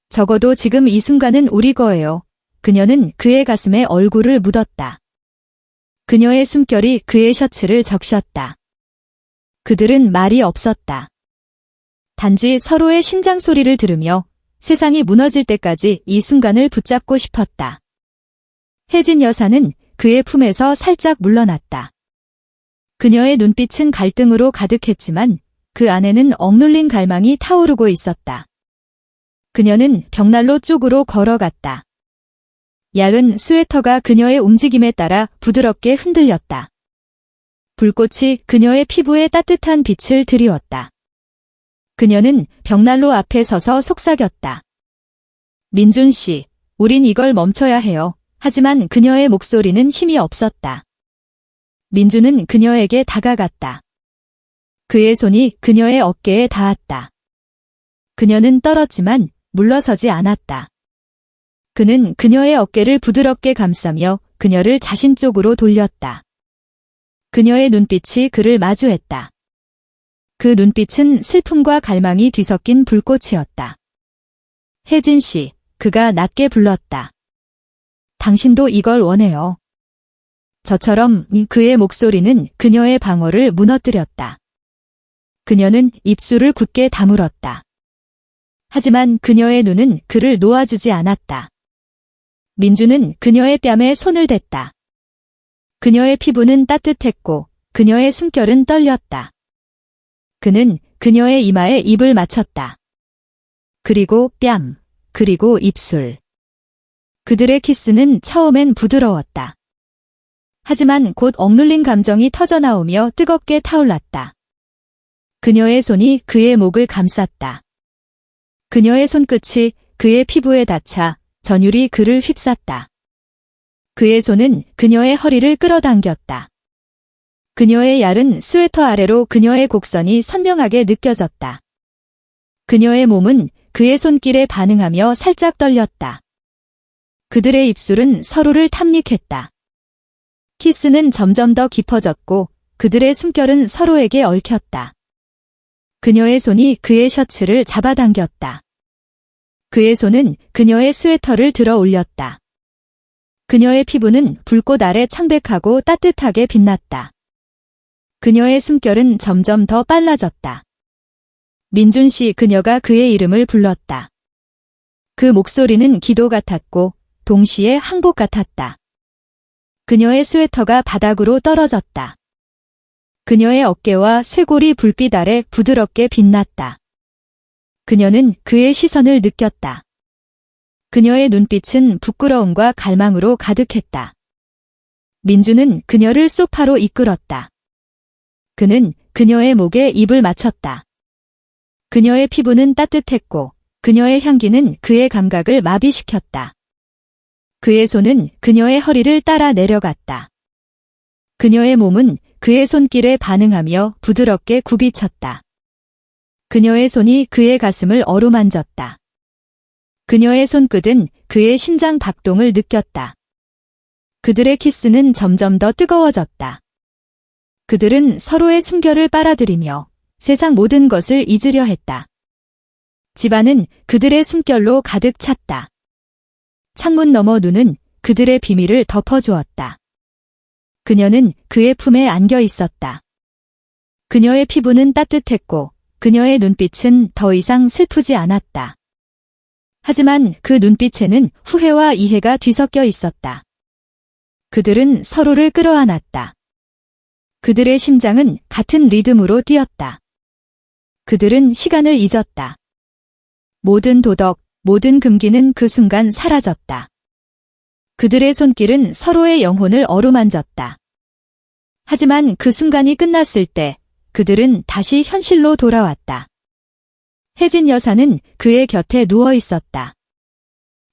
적어도 지금 이 순간은 우리 거예요. 그녀는 그의 가슴에 얼굴을 묻었다. 그녀의 숨결이 그의 셔츠를 적셨다. 그들은 말이 없었다. 단지 서로의 심장 소리를 들으며 세상이 무너질 때까지 이 순간을 붙잡고 싶었다. 혜진 여사는 그의 품에서 살짝 물러났다. 그녀의 눈빛은 갈등으로 가득했지만 그 안에는 억눌린 갈망이 타오르고 있었다. 그녀는 벽난로 쪽으로 걸어갔다. 얇은 스웨터가 그녀의 움직임에 따라 부드럽게 흔들렸다. 불꽃이 그녀의 피부에 따뜻한 빛을 드리웠다. 그녀는 벽난로 앞에 서서 속삭였다. 민준 씨, 우린 이걸 멈춰야 해요. 하지만 그녀의 목소리는 힘이 없었다. 민주는 그녀에게 다가갔다. 그의 손이 그녀의 어깨에 닿았다. 그녀는 떨었지만 물러서지 않았다. 그는 그녀의 어깨를 부드럽게 감싸며 그녀를 자신 쪽으로 돌렸다. 그녀의 눈빛이 그를 마주했다. 그 눈빛은 슬픔과 갈망이 뒤섞인 불꽃이었다. 혜진 씨, 그가 낮게 불렀다. 당신도 이걸 원해요. 저처럼 그의 목소리는 그녀의 방어를 무너뜨렸다. 그녀는 입술을 굳게 다물었다. 하지만 그녀의 눈은 그를 놓아주지 않았다. 민주는 그녀의 뺨에 손을 댔다. 그녀의 피부는 따뜻했고 그녀의 숨결은 떨렸다. 그는 그녀의 이마에 입을 맞췄다. 그리고 뺨, 그리고 입술. 그들의 키스는 처음엔 부드러웠다. 하지만 곧 억눌린 감정이 터져나오며 뜨겁게 타올랐다. 그녀의 손이 그의 목을 감쌌다. 그녀의 손끝이 그의 피부에 닿자 전율이 그를 휩쌌다. 그의 손은 그녀의 허리를 끌어당겼다. 그녀의 얇은 스웨터 아래로 그녀의 곡선이 선명하게 느껴졌다. 그녀의 몸은 그의 손길에 반응하며 살짝 떨렸다. 그들의 입술은 서로를 탐닉했다. 키스는 점점 더 깊어졌고 그들의 숨결은 서로에게 얽혔다. 그녀의 손이 그의 셔츠를 잡아당겼다. 그의 손은 그녀의 스웨터를 들어 올렸다. 그녀의 피부는 불꽃 아래 창백하고 따뜻하게 빛났다. 그녀의 숨결은 점점 더 빨라졌다. 민준 씨, 그녀가 그의 이름을 불렀다. 그 목소리는 기도 같았고 동시에 항복 같았다. 그녀의 스웨터가 바닥으로 떨어졌다. 그녀의 어깨와 쇄골이 불빛 아래 부드럽게 빛났다. 그녀는 그의 시선을 느꼈다. 그녀의 눈빛은 부끄러움과 갈망으로 가득했다. 민주는 그녀를 소파로 이끌었다. 그는 그녀의 목에 입을 맞췄다. 그녀의 피부는 따뜻했고 그녀의 향기는 그의 감각을 마비시켰다. 그의 손은 그녀의 허리를 따라 내려갔다. 그녀의 몸은 그의 손길에 반응하며 부드럽게 굽이쳤다. 그녀의 손이 그의 가슴을 어루만졌다. 그녀의 손끝은 그의 심장 박동을 느꼈다. 그들의 키스는 점점 더 뜨거워졌다. 그들은 서로의 숨결을 빨아들이며 세상 모든 것을 잊으려 했다. 집안은 그들의 숨결로 가득 찼다. 창문 너머 눈은 그들의 비밀을 덮어주었다. 그녀는 그의 품에 안겨 있었다. 그녀의 피부는 따뜻했고 그녀의 눈빛은 더 이상 슬프지 않았다. 하지만 그 눈빛에는 후회와 이해가 뒤섞여 있었다. 그들은 서로를 끌어안았다. 그들의 심장은 같은 리듬으로 뛰었다. 그들은 시간을 잊었다. 모든 도덕, 모든 금기는 그 순간 사라졌다. 그들의 손길은 서로의 영혼을 어루만졌다. 하지만 그 순간이 끝났을 때 그들은 다시 현실로 돌아왔다. 혜진 여사는 그의 곁에 누워 있었다.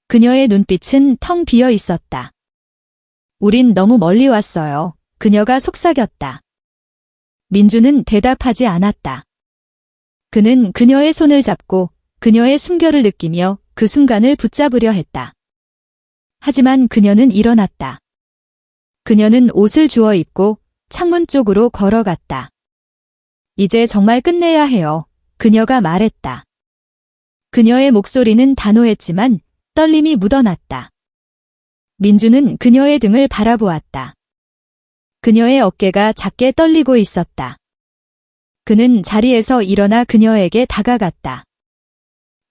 그녀의 눈빛은 텅 비어 있었다. 우린 너무 멀리 왔어요. 그녀가 속삭였다. 민주는 대답하지 않았다. 그는 그녀의 손을 잡고 그녀의 숨결을 느끼며 그 순간을 붙잡으려 했다. 하지만 그녀는 일어났다. 그녀는 옷을 주워 입고 창문 쪽으로 걸어갔다. 이제 정말 끝내야 해요. 그녀가 말했다. 그녀의 목소리는 단호했지만 떨림이 묻어났다. 민주는 그녀의 등을 바라보았다. 그녀의 어깨가 작게 떨리고 있었다. 그는 자리에서 일어나 그녀에게 다가갔다.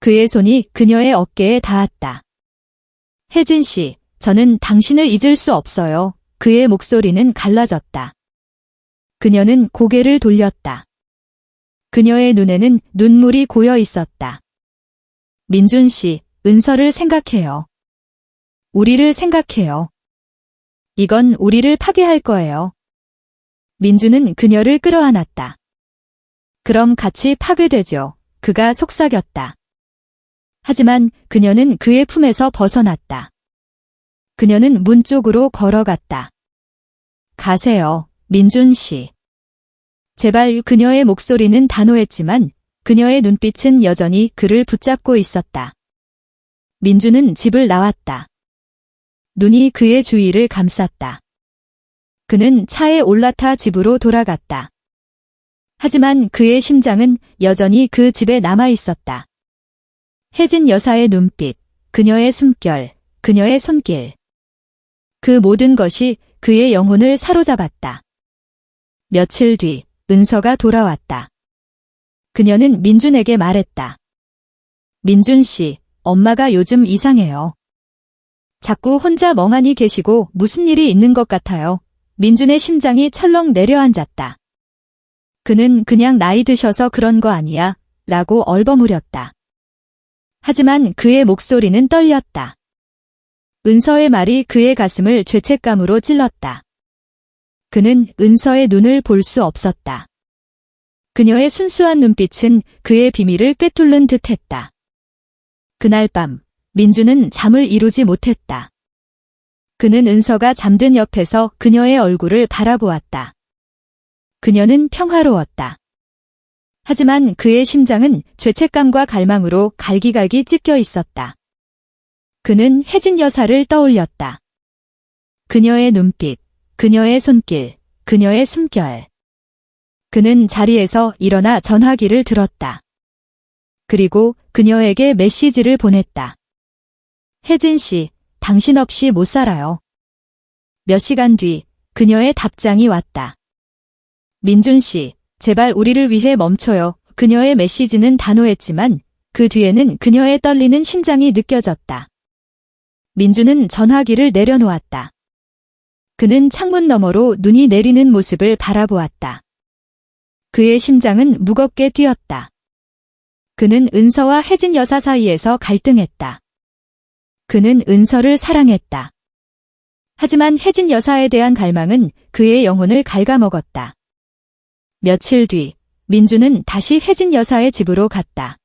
그의 손이 그녀의 어깨에 닿았다. 혜진 씨, 저는 당신을 잊을 수 없어요. 그의 목소리는 갈라졌다. 그녀는 고개를 돌렸다. 그녀의 눈에는 눈물이 고여 있었다. 민준 씨, 은서를 생각해요. 우리를 생각해요. 이건 우리를 파괴할 거예요. 민주는 그녀를 끌어안았다. 그럼 같이 파괴되죠. 그가 속삭였다. 하지만 그녀는 그의 품에서 벗어났다. 그녀는 문 쪽으로 걸어갔다. 가세요, 민준 씨. 제발. 그녀의 목소리는 단호했지만 그녀의 눈빛은 여전히 그를 붙잡고 있었다. 민주는 집을 나왔다. 눈이 그의 주위를 감쌌다. 그는 차에 올라타 집으로 돌아갔다. 하지만 그의 심장은 여전히 그 집에 남아 있었다. 혜진 여사의 눈빛, 그녀의 숨결, 그녀의 손길. 그 모든 것이 그의 영혼을 사로잡았다. 며칠 뒤, 은서가 돌아왔다. 그녀는 민준에게 말했다. 민준 씨, 엄마가 요즘 이상해요. 자꾸 혼자 멍하니 계시고 무슨 일이 있는 것 같아요. 민준의 심장이 철렁 내려앉았다. 그는 그냥 나이 드셔서 그런 거 아니야, 라고 얼버무렸다. 하지만 그의 목소리는 떨렸다. 은서의 말이 그의 가슴을 죄책감으로 찔렀다. 그는 은서의 눈을 볼 수 없었다. 그녀의 순수한 눈빛은 그의 비밀을 꿰뚫는 듯했다. 그날 밤, 민주는 잠을 이루지 못했다. 그는 은서가 잠든 옆에서 그녀의 얼굴을 바라보았다. 그녀는 평화로웠다. 하지만 그의 심장은 죄책감과 갈망으로 갈기갈기 찢겨 있었다. 그는 혜진 여사를 떠올렸다. 그녀의 눈빛, 그녀의 손길, 그녀의 숨결. 그는 자리에서 일어나 전화기를 들었다. 그리고 그녀에게 메시지를 보냈다. 혜진 씨, 당신 없이 못 살아요. 몇 시간 뒤 그녀의 답장이 왔다. 민준 씨, 제발 우리를 위해 멈춰요. 그녀의 메시지는 단호했지만 그 뒤에는 그녀의 떨리는 심장이 느껴졌다. 민준은 전화기를 내려놓았다. 그는 창문 너머로 눈이 내리는 모습을 바라보았다. 그의 심장은 무겁게 뛰었다. 그는 은서와 혜진 여사 사이에서 갈등했다. 그는 은서를 사랑했다. 하지만 혜진 여사에 대한 갈망은 그의 영혼을 갉아먹었다. 며칠 뒤, 민주는 다시 혜진 여사의 집으로 갔다.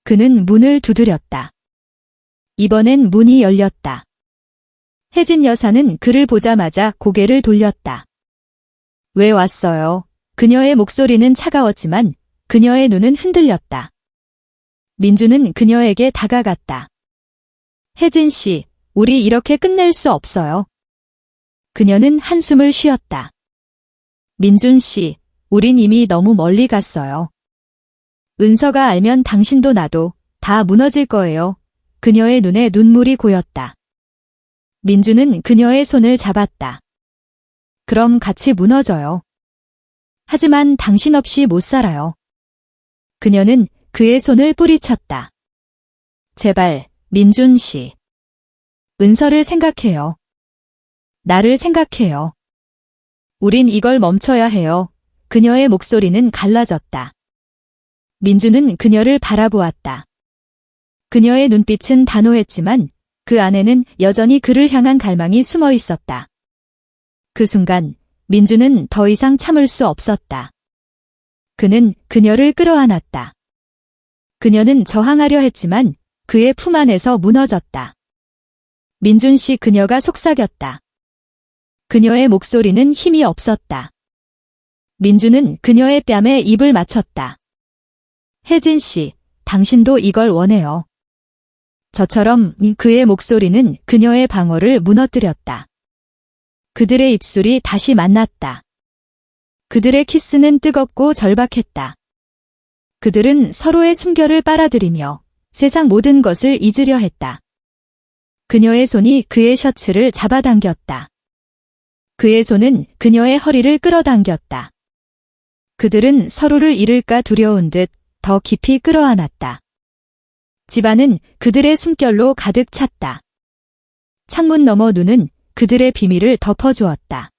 그는 문을 두드렸다. 이번엔 문이 열렸다. 혜진 여사는 그를 보자마자 고개를 돌렸다. 왜 왔어요? 그녀의 목소리는 차가웠지만 그녀의 눈은 흔들렸다. 민주는 그녀에게 다가갔다. 혜진 씨, 우리 이렇게 끝낼 수 없어요. 그녀는 한숨을 쉬었다. 민준 씨, 우린 이미 너무 멀리 갔어요. 은서가 알면 당신도 나도 다 무너질 거예요. 그녀의 눈에 눈물이 고였다. 민주는 그녀의 손을 잡았다. 그럼 같이 무너져요. 하지만 당신 없이 못 살아요. 그녀는 그의 손을 뿌리쳤다. 제발, 민준 씨. 은서를 생각해요. 나를 생각해요. 우린 이걸 멈춰야 해요. 그녀의 목소리는 갈라졌다. 민주는 그녀를 바라보았다. 그녀의 눈빛은 단호했지만 그 안에는 여전히 그를 향한 갈망이 숨어 있었다. 그 순간 민주는 더 이상 참을 수 없었다. 그는 그녀를 끌어안았다. 그녀는 저항하려 했지만 그의 품 안에서 무너졌다. 민준 씨, 그녀가 속삭였다. 그녀의 목소리는 힘이 없었다. 민주는 그녀의 뺨에 입을 맞췄다. 혜진 씨, 당신도 이걸 원해요. 저처럼 그의 목소리는 그녀의 방어를 무너뜨렸다. 그들의 입술이 다시 만났다. 그들의 키스는 뜨겁고 절박했다. 그들은 서로의 숨결을 빨아들이며 세상 모든 것을 잊으려 했다. 그녀의 손이 그의 셔츠를 잡아당겼다. 그의 손은 그녀의 허리를 끌어당겼다. 그들은 서로를 잃을까 두려운 듯 더 깊이 끌어안았다. 집안은 그들의 숨결로 가득 찼다. 창문 너머 눈은 그들의 비밀을 덮어주었다.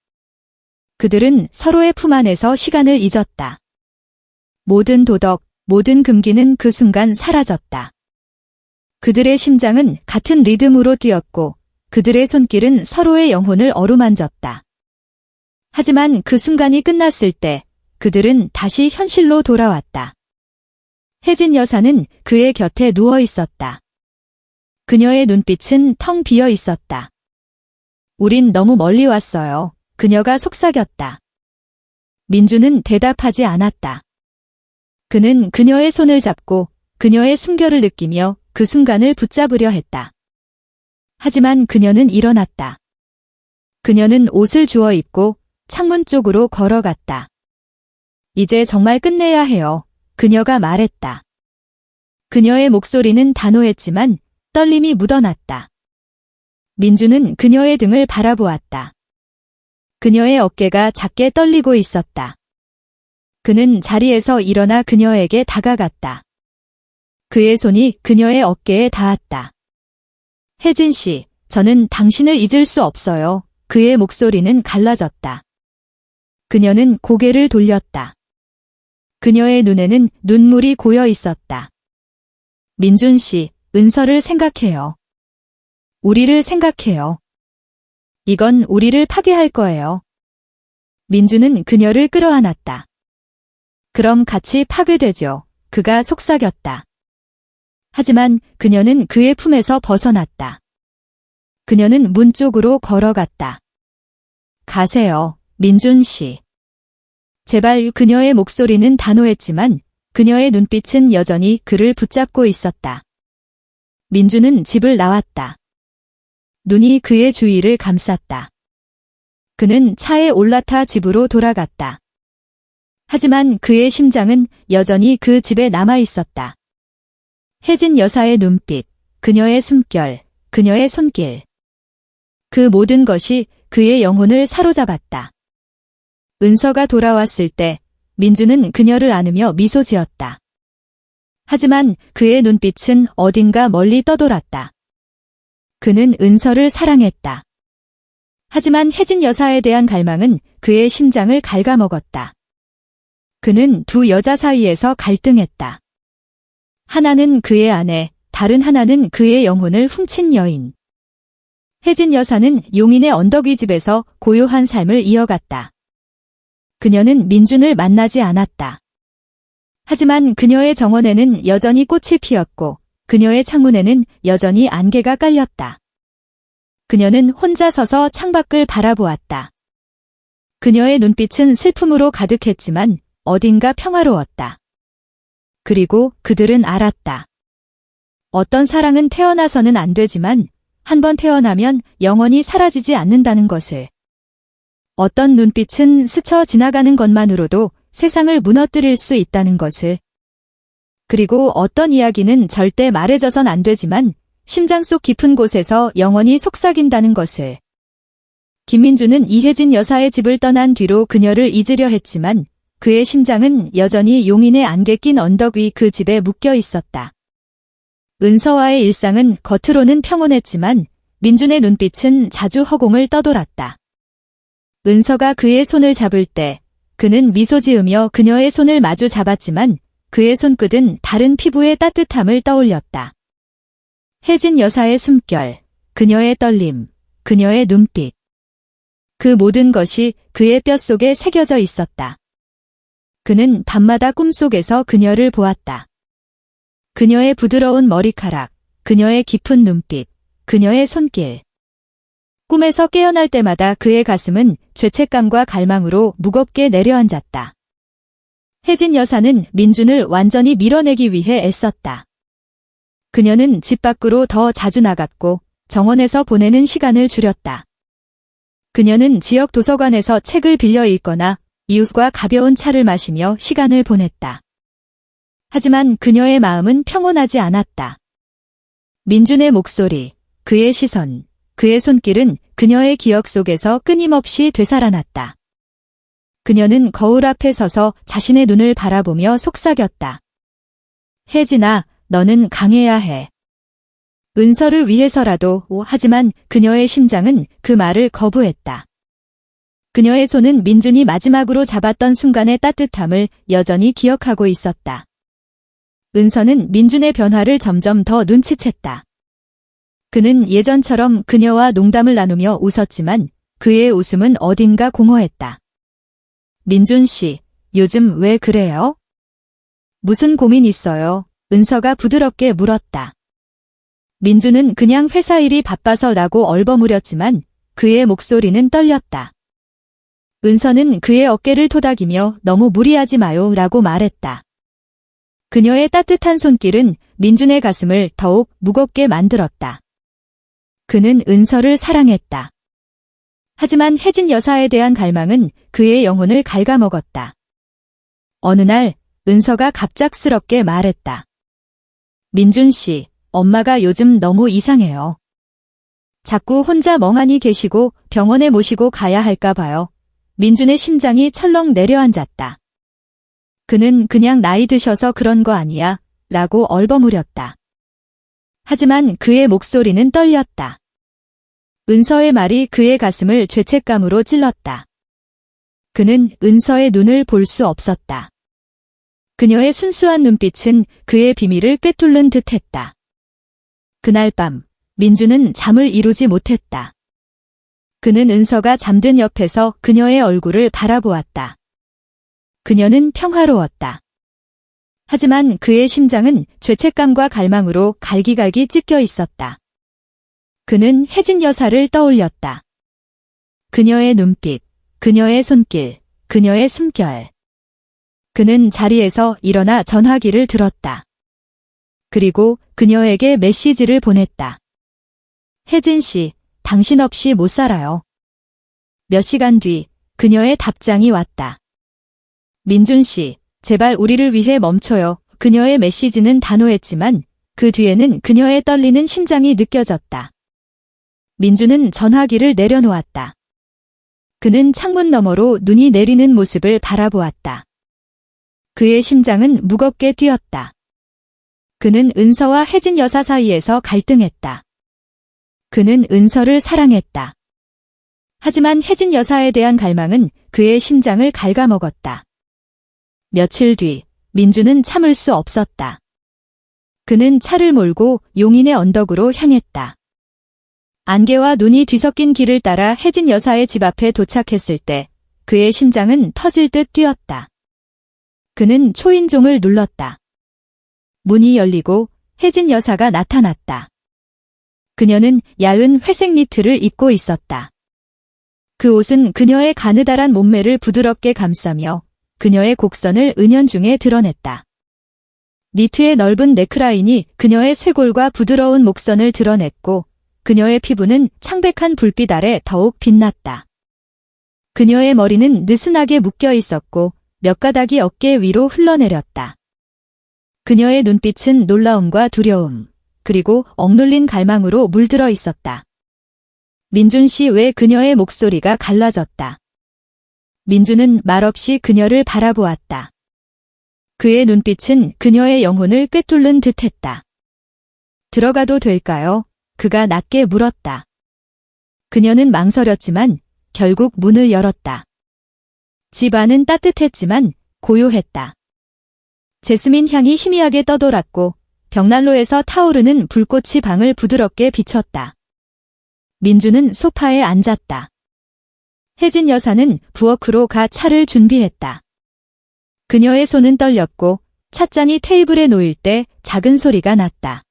그들은 서로의 품 안에서 시간을 잊었다. 모든 도덕, 모든 금기는 그 순간 사라졌다. 그들의 심장은 같은 리듬으로 뛰었고 그들의 손길은 서로의 영혼을 어루만졌다. 하지만 그 순간이 끝났을 때 그들은 다시 현실로 돌아왔다. 혜진 여사는 그의 곁에 누워 있었다. 그녀의 눈빛은 텅 비어 있었다. 우린 너무 멀리 왔어요. 그녀가 속삭였다. 민주는 대답하지 않았다. 그는 그녀의 손을 잡고 그녀의 숨결을 느끼며 그 순간을 붙잡으려 했다. 하지만 그녀는 일어났다. 그녀는 옷을 주워 입고 창문 쪽으로 걸어갔다. 이제 정말 끝내야 해요. 그녀가 말했다. 그녀의 목소리는 단호했지만 떨림이 묻어났다. 민주는 그녀의 등을 바라보았다. 그녀의 어깨가 작게 떨리고 있었다. 그는 자리에서 일어나 그녀에게 다가갔다. 그의 손이 그녀의 어깨에 닿았다. 혜진 씨, 저는 당신을 잊을 수 없어요. 그의 목소리는 갈라졌다. 그녀는 고개를 돌렸다. 그녀의 눈에는 눈물이 고여 있었다. 민준 씨, 은서를 생각해요. 우리를 생각해요. 이건 우리를 파괴할 거예요. 민주는 그녀를 끌어안았다. 그럼 같이 파괴되죠. 그가 속삭였다. 하지만 그녀는 그의 품에서 벗어났다. 그녀는 문 쪽으로 걸어갔다. 가세요, 민준 씨. 제발. 그녀의 목소리는 단호했지만 그녀의 눈빛은 여전히 그를 붙잡고 있었다. 민주는 집을 나왔다. 눈이 그의 주위를 감쌌다. 그는 차에 올라타 집으로 돌아갔다. 하지만 그의 심장은 여전히 그 집에 남아 있었다. 혜진 여사의 눈빛, 그녀의 숨결, 그녀의 손길. 그 모든 것이 그의 영혼을 사로잡았다. 은서가 돌아왔을 때 민주는 그녀를 안으며 미소 지었다. 하지만 그의 눈빛은 어딘가 멀리 떠돌았다. 그는 은서를 사랑했다. 하지만 혜진 여사에 대한 갈망은 그의 심장을 갉아먹었다. 그는 두 여자 사이에서 갈등했다. 하나는 그의 아내, 다른 하나는 그의 영혼을 훔친 여인. 혜진 여사는 용인의 언덕 위 집에서 고요한 삶을 이어갔다. 그녀는 민준을 만나지 않았다. 하지만 그녀의 정원에는 여전히 꽃이 피었고 그녀의 창문에는 여전히 안개가 깔렸다. 그녀는 혼자 서서 창밖을 바라보았다. 그녀의 눈빛은 슬픔으로 가득했지만 어딘가 평화로웠다. 그리고 그들은 알았다. 어떤 사랑은 태어나서는 안 되지만 한번 태어나면 영원히 사라지지 않는다는 것을. 어떤 눈빛은 스쳐 지나가는 것만으로도 세상을 무너뜨릴 수 있다는 것을. 그리고 어떤 이야기는 절대 말해져선 안 되지만 심장 속 깊은 곳에서 영원히 속삭인다는 것을. 김민주는 이혜진 여사의 집을 떠난 뒤로 그녀를 잊으려 했지만 그의 심장은 여전히 용인의 안개 낀 언덕 위 그 집에 묶여 있었다. 은서와의 일상은 겉으로는 평온했지만 민준의 눈빛은 자주 허공을 떠돌았다. 은서가 그의 손을 잡을 때 그는 미소 지으며 그녀의 손을 마주 잡았지만 그의 손끝은 다른 피부의 따뜻함을 떠올렸다. 혜진 여사의 숨결, 그녀의 떨림, 그녀의 눈빛. 그 모든 것이 그의 뼛속에 새겨져 있었다. 그는 밤마다 꿈속에서 그녀를 보았다. 그녀의 부드러운 머리카락, 그녀의 깊은 눈빛, 그녀의 손길. 꿈에서 깨어날 때마다 그의 가슴은 죄책감과 갈망으로 무겁게 내려앉았다. 혜진 여사는 민준을 완전히 밀어내기 위해 애썼다. 그녀는 집 밖으로 더 자주 나갔고 정원에서 보내는 시간을 줄였다. 그녀는 지역 도서관에서 책을 빌려 읽거나 이웃과 가벼운 차를 마시며 시간을 보냈다. 하지만 그녀의 마음은 평온하지 않았다. 민준의 목소리, 그의 시선, 그의 손길은 그녀의 기억 속에서 끊임없이 되살아났다. 그녀는 거울 앞에 서서 자신의 눈을 바라보며 속삭였다. 혜진아, 너는 강해야 해. 은서를 위해서라도. 하지만 그녀의 심장은 그 말을 거부했다. 그녀의 손은 민준이 마지막으로 잡았던 순간의 따뜻함을 여전히 기억하고 있었다. 은서는 민준의 변화를 점점 더 눈치챘다. 그는 예전처럼 그녀와 농담을 나누며 웃었지만 그의 웃음은 어딘가 공허했다. 민준 씨, 요즘 왜 그래요? 무슨 고민 있어요? 은서가 부드럽게 물었다. 민준은 그냥 회사 일이 바빠서라고 얼버무렸지만 그의 목소리는 떨렸다. 은서는 그의 어깨를 토닥이며 너무 무리하지 마요 라고 말했다. 그녀의 따뜻한 손길은 민준의 가슴을 더욱 무겁게 만들었다. 그는 은서를 사랑했다. 하지만 혜진 여사에 대한 갈망은 그의 영혼을 갉아먹었다. 어느 날 은서가 갑작스럽게 말했다. 민준 씨, 엄마가 요즘 너무 이상해요. 자꾸 혼자 멍하니 계시고 병원에 모시고 가야 할까 봐요. 민준의 심장이 철렁 내려앉았다. 그는 그냥 나이 드셔서 그런 거 아니야 라고 얼버무렸다. 하지만 그의 목소리는 떨렸다. 은서의 말이 그의 가슴을 죄책감으로 찔렀다. 그는 은서의 눈을 볼 수 없었다. 그녀의 순수한 눈빛은 그의 비밀을 꿰뚫는 듯했다. 그날 밤 민준은 잠을 이루지 못했다. 그는 은서가 잠든 옆에서 그녀의 얼굴을 바라보았다. 그녀는 평화로웠다. 하지만 그의 심장은 죄책감과 갈망으로 갈기갈기 찢겨 있었다. 그는 혜진 여사를 떠올렸다. 그녀의 눈빛, 그녀의 손길, 그녀의 숨결. 그는 자리에서 일어나 전화기를 들었다. 그리고 그녀에게 메시지를 보냈다. 혜진 씨, 당신 없이 못 살아요. 몇 시간 뒤 그녀의 답장이 왔다. 민준 씨, 제발 우리를 위해 멈춰요. 그녀의 메시지는 단호했지만 그 뒤에는 그녀의 떨리는 심장이 느껴졌다. 민준은 전화기를 내려놓았다. 그는 창문 너머로 눈이 내리는 모습을 바라보았다. 그의 심장은 무겁게 뛰었다. 그는 은서와 혜진 여사 사이에서 갈등했다. 그는 은서를 사랑했다. 하지만 혜진 여사에 대한 갈망은 그의 심장을 갉아먹었다. 며칠 뒤 민준은 참을 수 없었다. 그는 차를 몰고 용인의 언덕으로 향했다. 안개와 눈이 뒤섞인 길을 따라 혜진 여사의 집 앞에 도착했을 때 그의 심장은 터질 듯 뛰었다. 그는 초인종을 눌렀다. 문이 열리고 혜진 여사가 나타났다. 그녀는 야윈 회색 니트를 입고 있었다. 그 옷은 그녀의 가느다란 몸매를 부드럽게 감싸며 그녀의 곡선을 은연중에 드러냈다. 니트의 넓은 네크라인이 그녀의 쇄골과 부드러운 목선을 드러냈고 그녀의 피부는 창백한 불빛 아래 더욱 빛났다. 그녀의 머리는 느슨하게 묶여 있었고 몇 가닥이 어깨 위로 흘러내렸다. 그녀의 눈빛은 놀라움과 두려움, 그리고 억눌린 갈망으로 물들어 있었다. 민준 씨 외 그녀의 목소리가 갈라졌다. 민준은 말없이 그녀를 바라보았다. 그의 눈빛은 그녀의 영혼을 꿰뚫는 듯했다. 들어가도 될까요? 그가 낮게 물었다. 그녀는 망설였지만 결국 문을 열었다. 집 안은 따뜻했지만 고요했다. 제스민 향이 희미하게 떠돌았고 벽난로에서 타오르는 불꽃이 방을 부드럽게 비췄다. 민준은 소파에 앉았다. 혜진 여사는 부엌으로 가 차를 준비했다. 그녀의 손은 떨렸고 찻잔이 테이블에 놓일 때 작은 소리가 났다.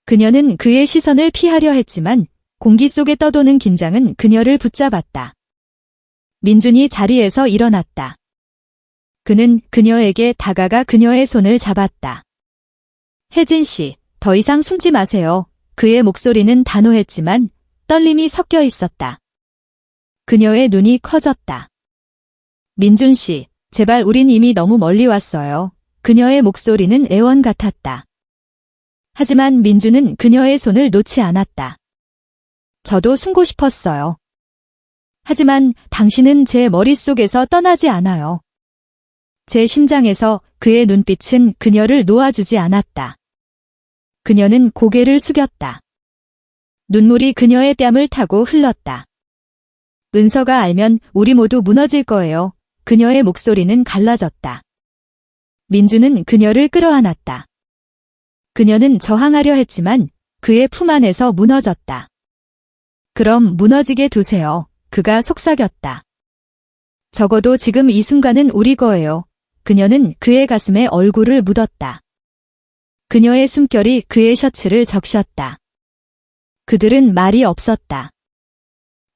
그녀는 그의 시선을 피하려 했지만 공기 속에 떠도는 긴장은 그녀를 붙잡았다. 민준이 자리에서 일어났다. 그는 그녀에게 다가가 그녀의 손을 잡았다. 혜진 씨, 더 이상 숨지 마세요. 그의 목소리는 단호했지만 떨림이 섞여 있었다. 그녀의 눈이 커졌다. 민준 씨, 제발 우린 이미 너무 멀리 왔어요. 그녀의 목소리는 애원 같았다. 하지만 민준은 그녀의 손을 놓지 않았다. 저도 숨고 싶었어요. 하지만 당신은 제 머릿속에서 떠나지 않아요. 제 심장에서. 그의 눈빛은 그녀를 놓아주지 않았다. 그녀는 고개를 숙였다. 눈물이 그녀의 뺨을 타고 흘렀다. 은서가 알면 우리 모두 무너질 거예요. 그녀의 목소리는 갈라졌다. 민주는 그녀를 끌어안았다. 그녀는 저항하려 했지만 그의 품 안에서 무너졌다. 그럼 무너지게 두세요. 그가 속삭였다. 적어도 지금 이 순간은 우리 거예요. 그녀는 그의 가슴에 얼굴을 묻었다. 그녀의 숨결이 그의 셔츠를 적셨다. 그들은 말이 없었다.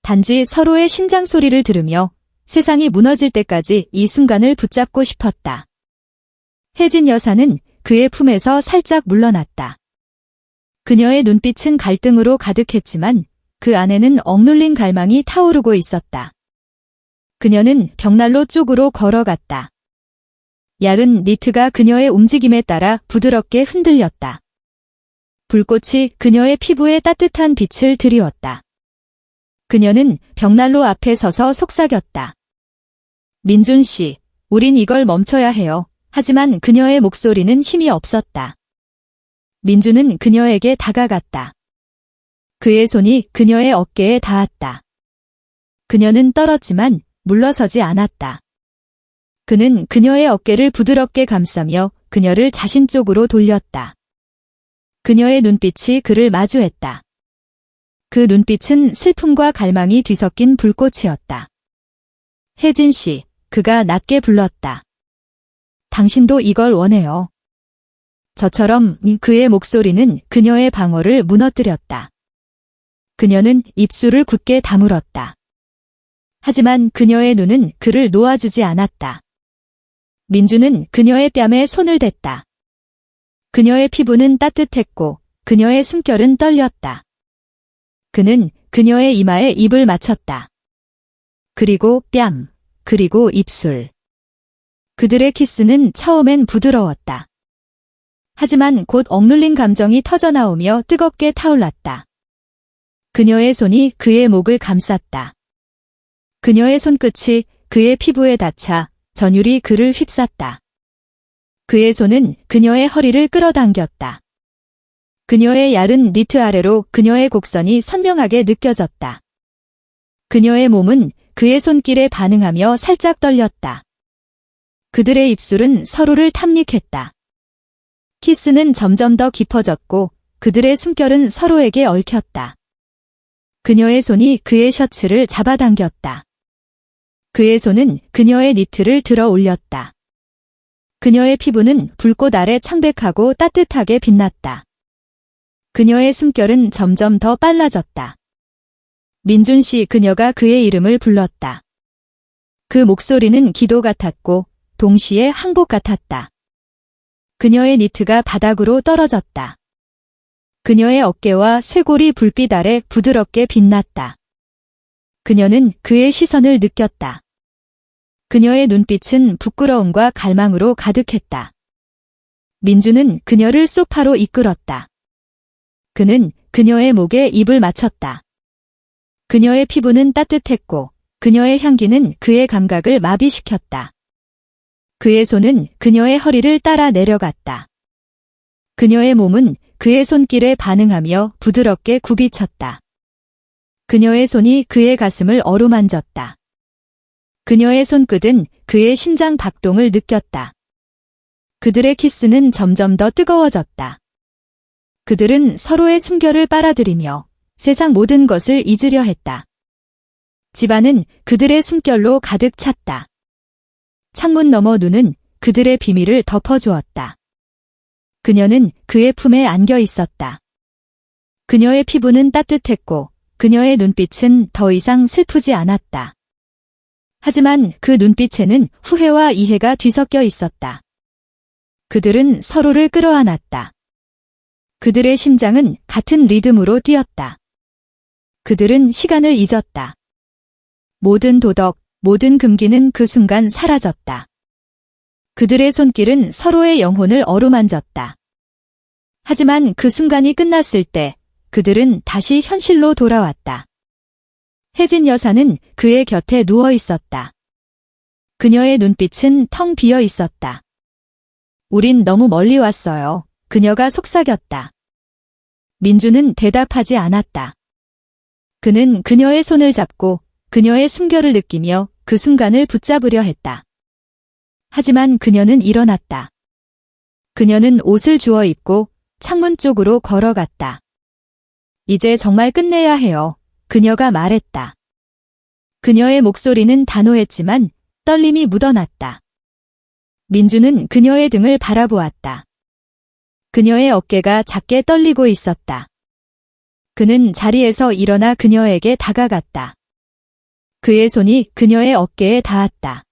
단지 서로의 심장 소리를 들으며 세상이 무너질 때까지 이 순간을 붙잡고 싶었다. 혜진 여사는 그의 품에서 살짝 물러났다. 그녀의 눈빛은 갈등으로 가득했지만 그 안에는 억눌린 갈망이 타오르고 있었다. 그녀는 벽난로 쪽으로 걸어갔다. 얇은 니트가 그녀의 움직임에 따라 부드럽게 흔들렸다. 불꽃이 그녀의 피부에 따뜻한 빛을 드리웠다. 그녀는 벽난로 앞에 서서 속삭였다. 민준 씨, 우린 이걸 멈춰야 해요. 하지만 그녀의 목소리는 힘이 없었다. 민준은 그녀에게 다가갔다. 그의 손이 그녀의 어깨에 닿았다. 그녀는 떨었지만 물러서지 않았다. 그는 그녀의 어깨를 부드럽게 감싸며 그녀를 자신 쪽으로 돌렸다. 그녀의 눈빛이 그를 마주했다. 그 눈빛은 슬픔과 갈망이 뒤섞인 불꽃이었다. 혜진 씨, 그가 낮게 불렀다. 당신도 이걸 원해요. 저처럼. 그의 목소리는 그녀의 방어를 무너뜨렸다. 그녀는 입술을 굳게 다물었다. 하지만 그녀의 눈은 그를 놓아주지 않았다. 민주는 그녀의 뺨에 손을 댔다. 그녀의 피부는 따뜻했고 그녀의 숨결은 떨렸다. 그는 그녀의 이마에 입을 맞췄다. 그리고 뺨, 그리고 입술. 그들의 키스는 처음엔 부드러웠다. 하지만 곧 억눌린 감정이 터져나오며 뜨겁게 타올랐다. 그녀의 손이 그의 목을 감쌌다. 그녀의 손끝이 그의 피부에 닿자 전율이 그를 휩쌌다. 그의 손은 그녀의 허리를 끌어당겼다. 그녀의 얇은 니트 아래로 그녀의 곡선이 선명하게 느껴졌다. 그녀의 몸은 그의 손길에 반응하며 살짝 떨렸다. 그들의 입술은 서로를 탐닉했다. 키스는 점점 더 깊어졌고 그들의 숨결은 서로에게 얽혔다. 그녀의 손이 그의 셔츠를 잡아당겼다. 그의 손은 그녀의 니트를 들어 올렸다. 그녀의 피부는 불꽃 아래 창백하고 따뜻하게 빛났다. 그녀의 숨결은 점점 더 빨라졌다. 민준 씨, 그녀가 그의 이름을 불렀다. 그 목소리는 기도 같았고 동시에 항복 같았다. 그녀의 니트가 바닥으로 떨어졌다. 그녀의 어깨와 쇄골이 불빛 아래 부드럽게 빛났다. 그녀는 그의 시선을 느꼈다. 그녀의 눈빛은 부끄러움과 갈망으로 가득했다. 민주는 그녀를 소파로 이끌었다. 그는 그녀의 목에 입을 맞췄다. 그녀의 피부는 따뜻했고 그녀의 향기는 그의 감각을 마비시켰다. 그의 손은 그녀의 허리를 따라 내려갔다. 그녀의 몸은 그의 손길에 반응하며 부드럽게 굽이쳤다. 그녀의 손이 그의 가슴을 어루만졌다. 그녀의 손끝은 그의 심장 박동을 느꼈다. 그들의 키스는 점점 더 뜨거워졌다. 그들은 서로의 숨결을 빨아들이며 세상 모든 것을 잊으려 했다. 집안은 그들의 숨결로 가득 찼다. 창문 너머 눈은 그들의 비밀을 덮어주었다. 그녀는 그의 품에 안겨 있었다. 그녀의 피부는 따뜻했고 그녀의 눈빛은 더 이상 슬프지 않았다. 하지만 그 눈빛에는 후회와 이해가 뒤섞여 있었다. 그들은 서로를 끌어안았다. 그들의 심장은 같은 리듬으로 뛰었다. 그들은 시간을 잊었다. 모든 도덕, 모든 금기는 그 순간 사라졌다. 그들의 손길은 서로의 영혼을 어루만졌다. 하지만 그 순간이 끝났을 때 그들은 다시 현실로 돌아왔다. 혜진 여사는 그의 곁에 누워 있었다. 그녀의 눈빛은 텅 비어 있었다. 우린 너무 멀리 왔어요. 그녀가 속삭였다. 민주는 대답하지 않았다. 그는 그녀의 손을 잡고 그녀의 숨결을 느끼며 그 순간을 붙잡으려 했다. 하지만 그녀는 일어났다. 그녀는 옷을 주워 입고 창문 쪽으로 걸어갔다. 이제 정말 끝내야 해요. 그녀가 말했다. 그녀의 목소리는 단호했지만 떨림이 묻어났다. 민주는 그녀의 등을 바라보았다. 그녀의 어깨가 작게 떨리고 있었다. 그는 자리에서 일어나 그녀에게 다가갔다. 그의 손이 그녀의 어깨에 닿았다.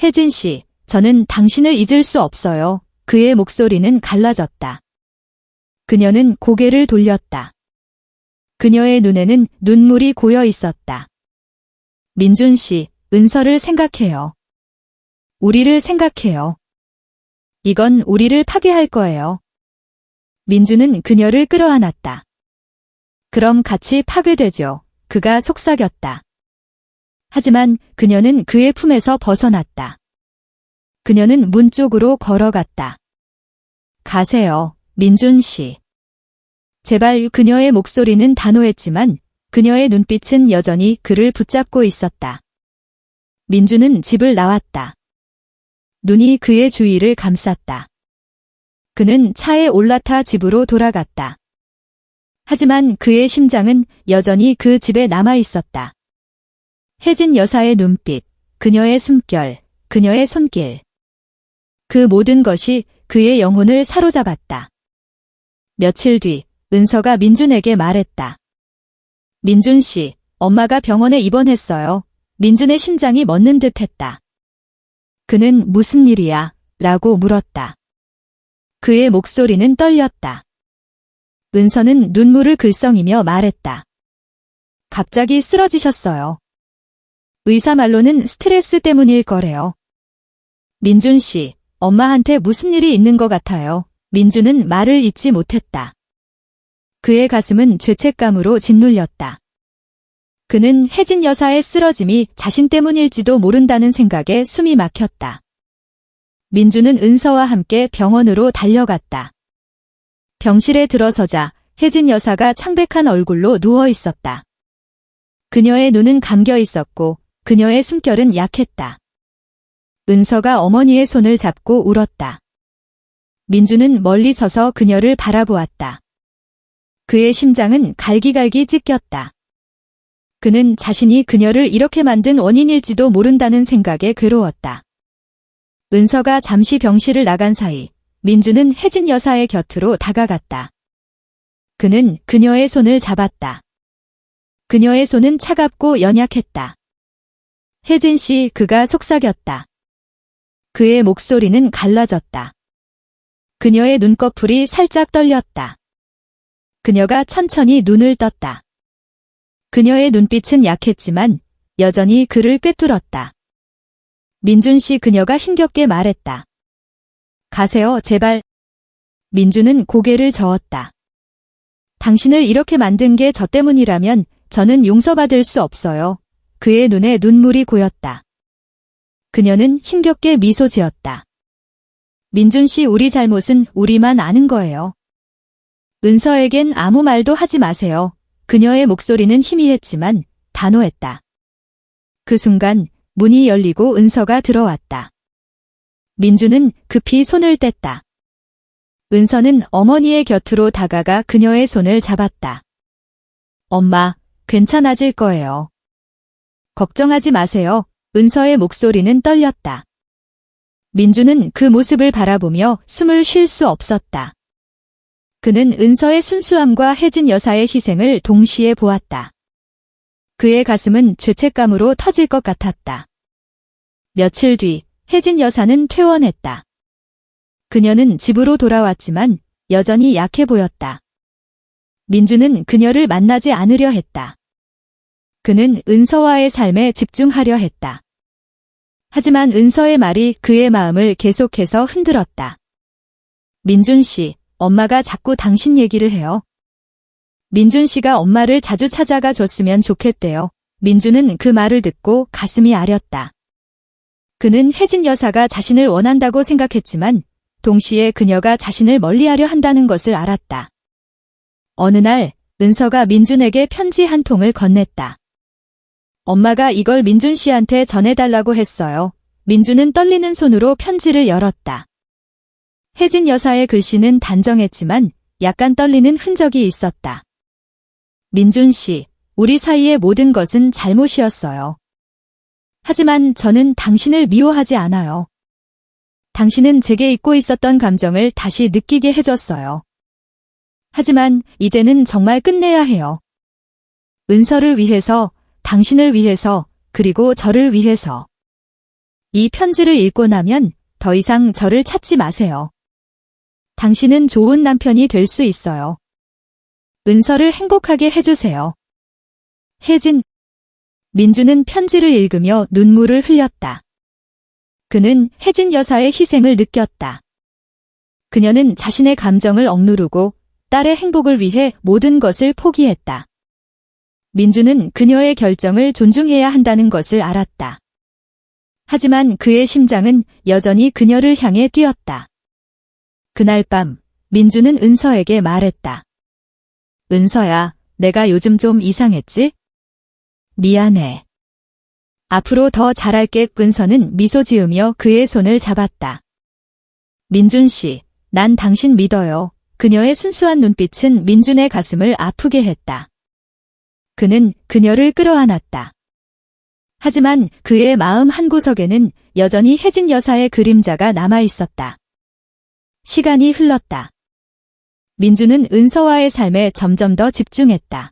혜진 씨, 저는 당신을 잊을 수 없어요. 그의 목소리는 갈라졌다. 그녀는 고개를 돌렸다. 그녀의 눈에는 눈물이 고여 있었다. 민준 씨, 은서를 생각해요. 우리를 생각해요. 이건 우리를 파괴할 거예요. 민주는 그녀를 끌어안았다. 그럼 같이 파괴되죠. 그가 속삭였다. 하지만 그녀는 그의 품에서 벗어났다. 그녀는 문 쪽으로 걸어갔다. 가세요, 민준 씨. 제발. 그녀의 목소리는 단호했지만 그녀의 눈빛은 여전히 그를 붙잡고 있었다. 민주는 집을 나왔다. 눈이 그의 주위를 감쌌다. 그는 차에 올라타 집으로 돌아갔다. 하지만 그의 심장은 여전히 그 집에 남아 있었다. 혜진 여사의 눈빛, 그녀의 숨결, 그녀의 손길. 그 모든 것이 그의 영혼을 사로잡았다. 며칠 뒤, 은서가 민준에게 말했다. 민준 씨, 엄마가 병원에 입원했어요. 민준의 심장이 멎는 듯 했다. 그는 무슨 일이야? 라고 물었다. 그의 목소리는 떨렸다. 은서는 눈물을 글썽이며 말했다. 갑자기 쓰러지셨어요. 의사 말로는 스트레스 때문일 거래요. 민준 씨, 엄마한테 무슨 일이 있는 것 같아요. 민준은 말을 잇지 못했다. 그의 가슴은 죄책감으로 짓눌렸다. 그는 혜진 여사의 쓰러짐이 자신 때문일지도 모른다는 생각에 숨이 막혔다. 민주는 은서와 함께 병원으로 달려갔다. 병실에 들어서자 혜진 여사가 창백한 얼굴로 누워 있었다. 그녀의 눈은 감겨 있었고 그녀의 숨결은 약했다. 은서가 어머니의 손을 잡고 울었다. 민주는 멀리 서서 그녀를 바라보았다. 그의 심장은 갈기갈기 찢겼다. 그는 자신이 그녀를 이렇게 만든 원인일지도 모른다는 생각에 괴로웠다. 은서가 잠시 병실을 나간 사이 민주는 혜진 여사의 곁으로 다가갔다. 그는 그녀의 손을 잡았다. 그녀의 손은 차갑고 연약했다. 혜진 씨, 그가 속삭였다. 그의 목소리는 갈라졌다. 그녀의 눈꺼풀이 살짝 떨렸다. 그녀가 천천히 눈을 떴다. 그녀의 눈빛은 약했지만 여전히 그를 꿰뚫었다. 민준 씨, 그녀가 힘겹게 말했다. 가세요, 제발. 민주는 고개를 저었다. 당신을 이렇게 만든 게 저 때문이라면 저는 용서받을 수 없어요. 그의 눈에 눈물이 고였다. 그녀는 힘겹게 미소 지었다. 민준 씨, 우리 잘못은 우리만 아는 거예요. 은서에겐 아무 말도 하지 마세요. 그녀의 목소리는 희미했지만 단호했다. 그 순간 문이 열리고 은서가 들어왔다. 민주는 급히 손을 뗐다. 은서는 어머니의 곁으로 다가가 그녀의 손을 잡았다. 엄마, 괜찮아질 거예요. 걱정하지 마세요. 은서의 목소리는 떨렸다. 민주는 그 모습을 바라보며 숨을 쉴 수 없었다. 그는 은서의 순수함과 혜진 여사의 희생을 동시에 보았다. 그의 가슴은 죄책감으로 터질 것 같았다. 며칠 뒤 혜진 여사는 퇴원했다. 그녀는 집으로 돌아왔지만 여전히 약해 보였다. 민주는 그녀를 만나지 않으려 했다. 그는 은서와의 삶에 집중하려 했다. 하지만 은서의 말이 그의 마음을 계속해서 흔들었다. 민준 씨, 엄마가 자꾸 당신 얘기를 해요. 민준 씨가 엄마를 자주 찾아가 줬으면 좋겠대요. 민주는 그 말을 듣고 가슴이 아렸다. 그는 혜진 여사가 자신을 원한다고 생각했지만 동시에 그녀가 자신을 멀리하려 한다는 것을 알았다. 어느 날 은서가 민준에게 편지 한 통을 건넸다. 엄마가 이걸 민준 씨한테 전해달라고 했어요. 민준은 떨리는 손으로 편지를 열었다. 혜진 여사의 글씨는 단정했지만 약간 떨리는 흔적이 있었다. 민준 씨, 우리 사이의 모든 것은 잘못이었어요. 하지만 저는 당신을 미워하지 않아요. 당신은 제게 잊고 있었던 감정을 다시 느끼게 해줬어요. 하지만 이제는 정말 끝내야 해요. 은서를 위해서, 당신을 위해서, 그리고 저를 위해서. 이 편지를 읽고 나면 더 이상 저를 찾지 마세요. 당신은 좋은 남편이 될 수 있어요. 은서를 행복하게 해주세요. 혜진. 민주는 편지를 읽으며 눈물을 흘렸다. 그는 혜진 여사의 희생을 느꼈다. 그녀는 자신의 감정을 억누르고 딸의 행복을 위해 모든 것을 포기했다. 민주는 그녀의 결정을 존중해야 한다는 것을 알았다. 하지만 그의 심장은 여전히 그녀를 향해 뛰었다. 그날 밤 민주는 은서에게 말했다. 은서야, 내가 요즘 좀 이상했지? 미안해. 앞으로 더 잘할게. 은서는 미소 지으며 그의 손을 잡았다. 민준 씨, 난 당신 믿어요. 그녀의 순수한 눈빛은 민준의 가슴을 아프게 했다. 그는 그녀를 끌어안았다. 하지만 그의 마음 한구석에는 여전히 혜진 여사의 그림자가 남아있었다. 시간이 흘렀다. 민주는 은서와의 삶에 점점 더 집중했다.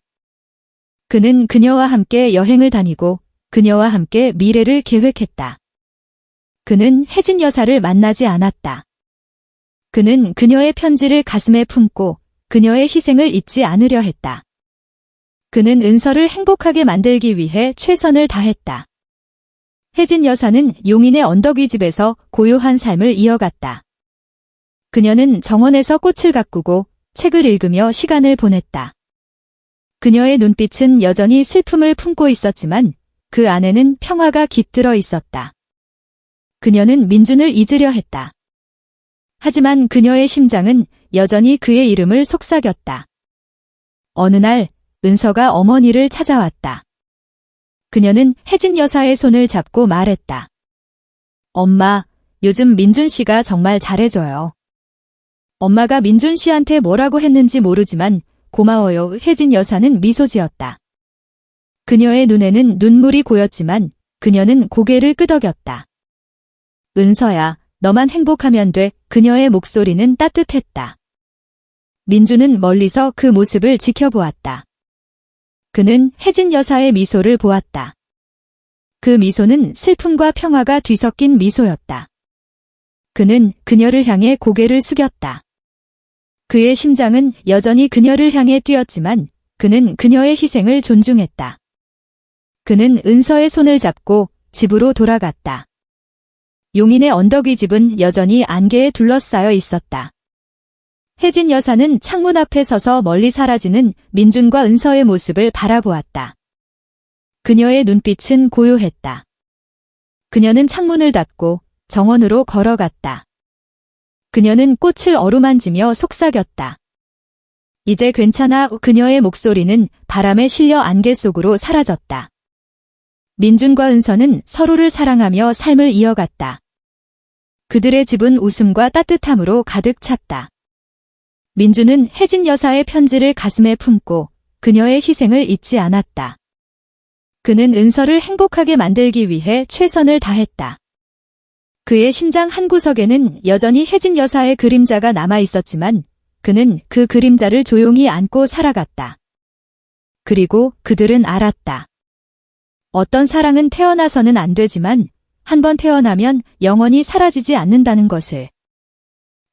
그는 그녀와 함께 여행을 다니고 그녀와 함께 미래를 계획했다. 그는 혜진 여사를 만나지 않았다. 그는 그녀의 편지를 가슴에 품고 그녀의 희생을 잊지 않으려 했다. 그는 은서를 행복하게 만들기 위해 최선을 다했다. 혜진 여사는 용인의 언덕 위 집에서 고요한 삶을 이어갔다. 그녀는 정원에서 꽃을 가꾸고 책을 읽으며 시간을 보냈다. 그녀의 눈빛은 여전히 슬픔을 품고 있었지만 그 안에는 평화가 깃들어 있었다. 그녀는 민준을 잊으려 했다. 하지만 그녀의 심장은 여전히 그의 이름을 속삭였다. 어느 날 은서가 어머니를 찾아왔다. 그녀는 혜진 여사의 손을 잡고 말했다. 엄마, 요즘 민준 씨가 정말 잘해줘요. 엄마가 민준 씨한테 뭐라고 했는지 모르지만 고마워요. 혜진 여사는 미소 지었다. 그녀의 눈에는 눈물이 고였지만 그녀는 고개를 끄덕였다. 은서야, 너만 행복하면 돼. 그녀의 목소리는 따뜻했다. 민주는 멀리서 그 모습을 지켜보았다. 그는 혜진 여사의 미소를 보았다. 그 미소는 슬픔과 평화가 뒤섞인 미소였다. 그는 그녀를 향해 고개를 숙였다. 그의 심장은 여전히 그녀를 향해 뛰었지만 그는 그녀의 희생을 존중했다. 그는 은서의 손을 잡고 집으로 돌아갔다. 용인의 언덕 위 집은 여전히 안개에 둘러싸여 있었다. 혜진 여사는 창문 앞에 서서 멀리 사라지는 민준과 은서의 모습을 바라보았다. 그녀의 눈빛은 고요했다. 그녀는 창문을 닫고 정원으로 걸어갔다. 그녀는 꽃을 어루만지며 속삭였다. 이제 괜찮아. 그녀의 목소리는 바람에 실려 안개 속으로 사라졌다. 민준과 은서는 서로를 사랑하며 삶을 이어갔다. 그들의 집은 웃음과 따뜻함으로 가득 찼다. 민준은 혜진 여사의 편지를 가슴에 품고 그녀의 희생을 잊지 않았다. 그는 은서를 행복하게 만들기 위해 최선을 다했다. 그의 심장 한구석에는 여전히 혜진 여사의 그림자가 남아 있었지만 그는 그 그림자를 조용히 안고 살아갔다. 그리고 그들은 알았다. 어떤 사랑은 태어나서는 안 되지만 한번 태어나면 영원히 사라지지 않는다는 것을.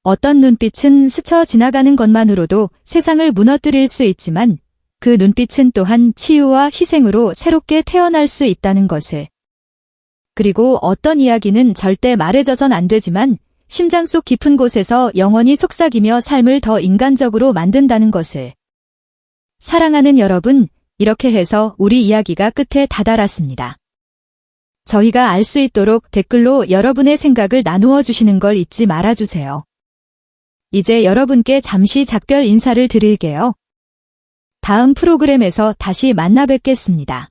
어떤 눈빛은 스쳐 지나가는 것만으로도 세상을 무너뜨릴 수 있지만 그 눈빛은 또한 치유와 희생으로 새롭게 태어날 수 있다는 것을. 그리고 어떤 이야기는 절대 말해져선 안 되지만 심장 속 깊은 곳에서 영원히 속삭이며 삶을 더 인간적으로 만든다는 것을. 사랑하는 여러분, 이렇게 해서 우리 이야기가 끝에 다다랐습니다. 저희가 알 수 있도록 댓글로 여러분의 생각을 나누어 주시는 걸 잊지 말아주세요. 이제 여러분께 잠시 작별 인사를 드릴게요. 다음 프로그램에서 다시 만나 뵙겠습니다.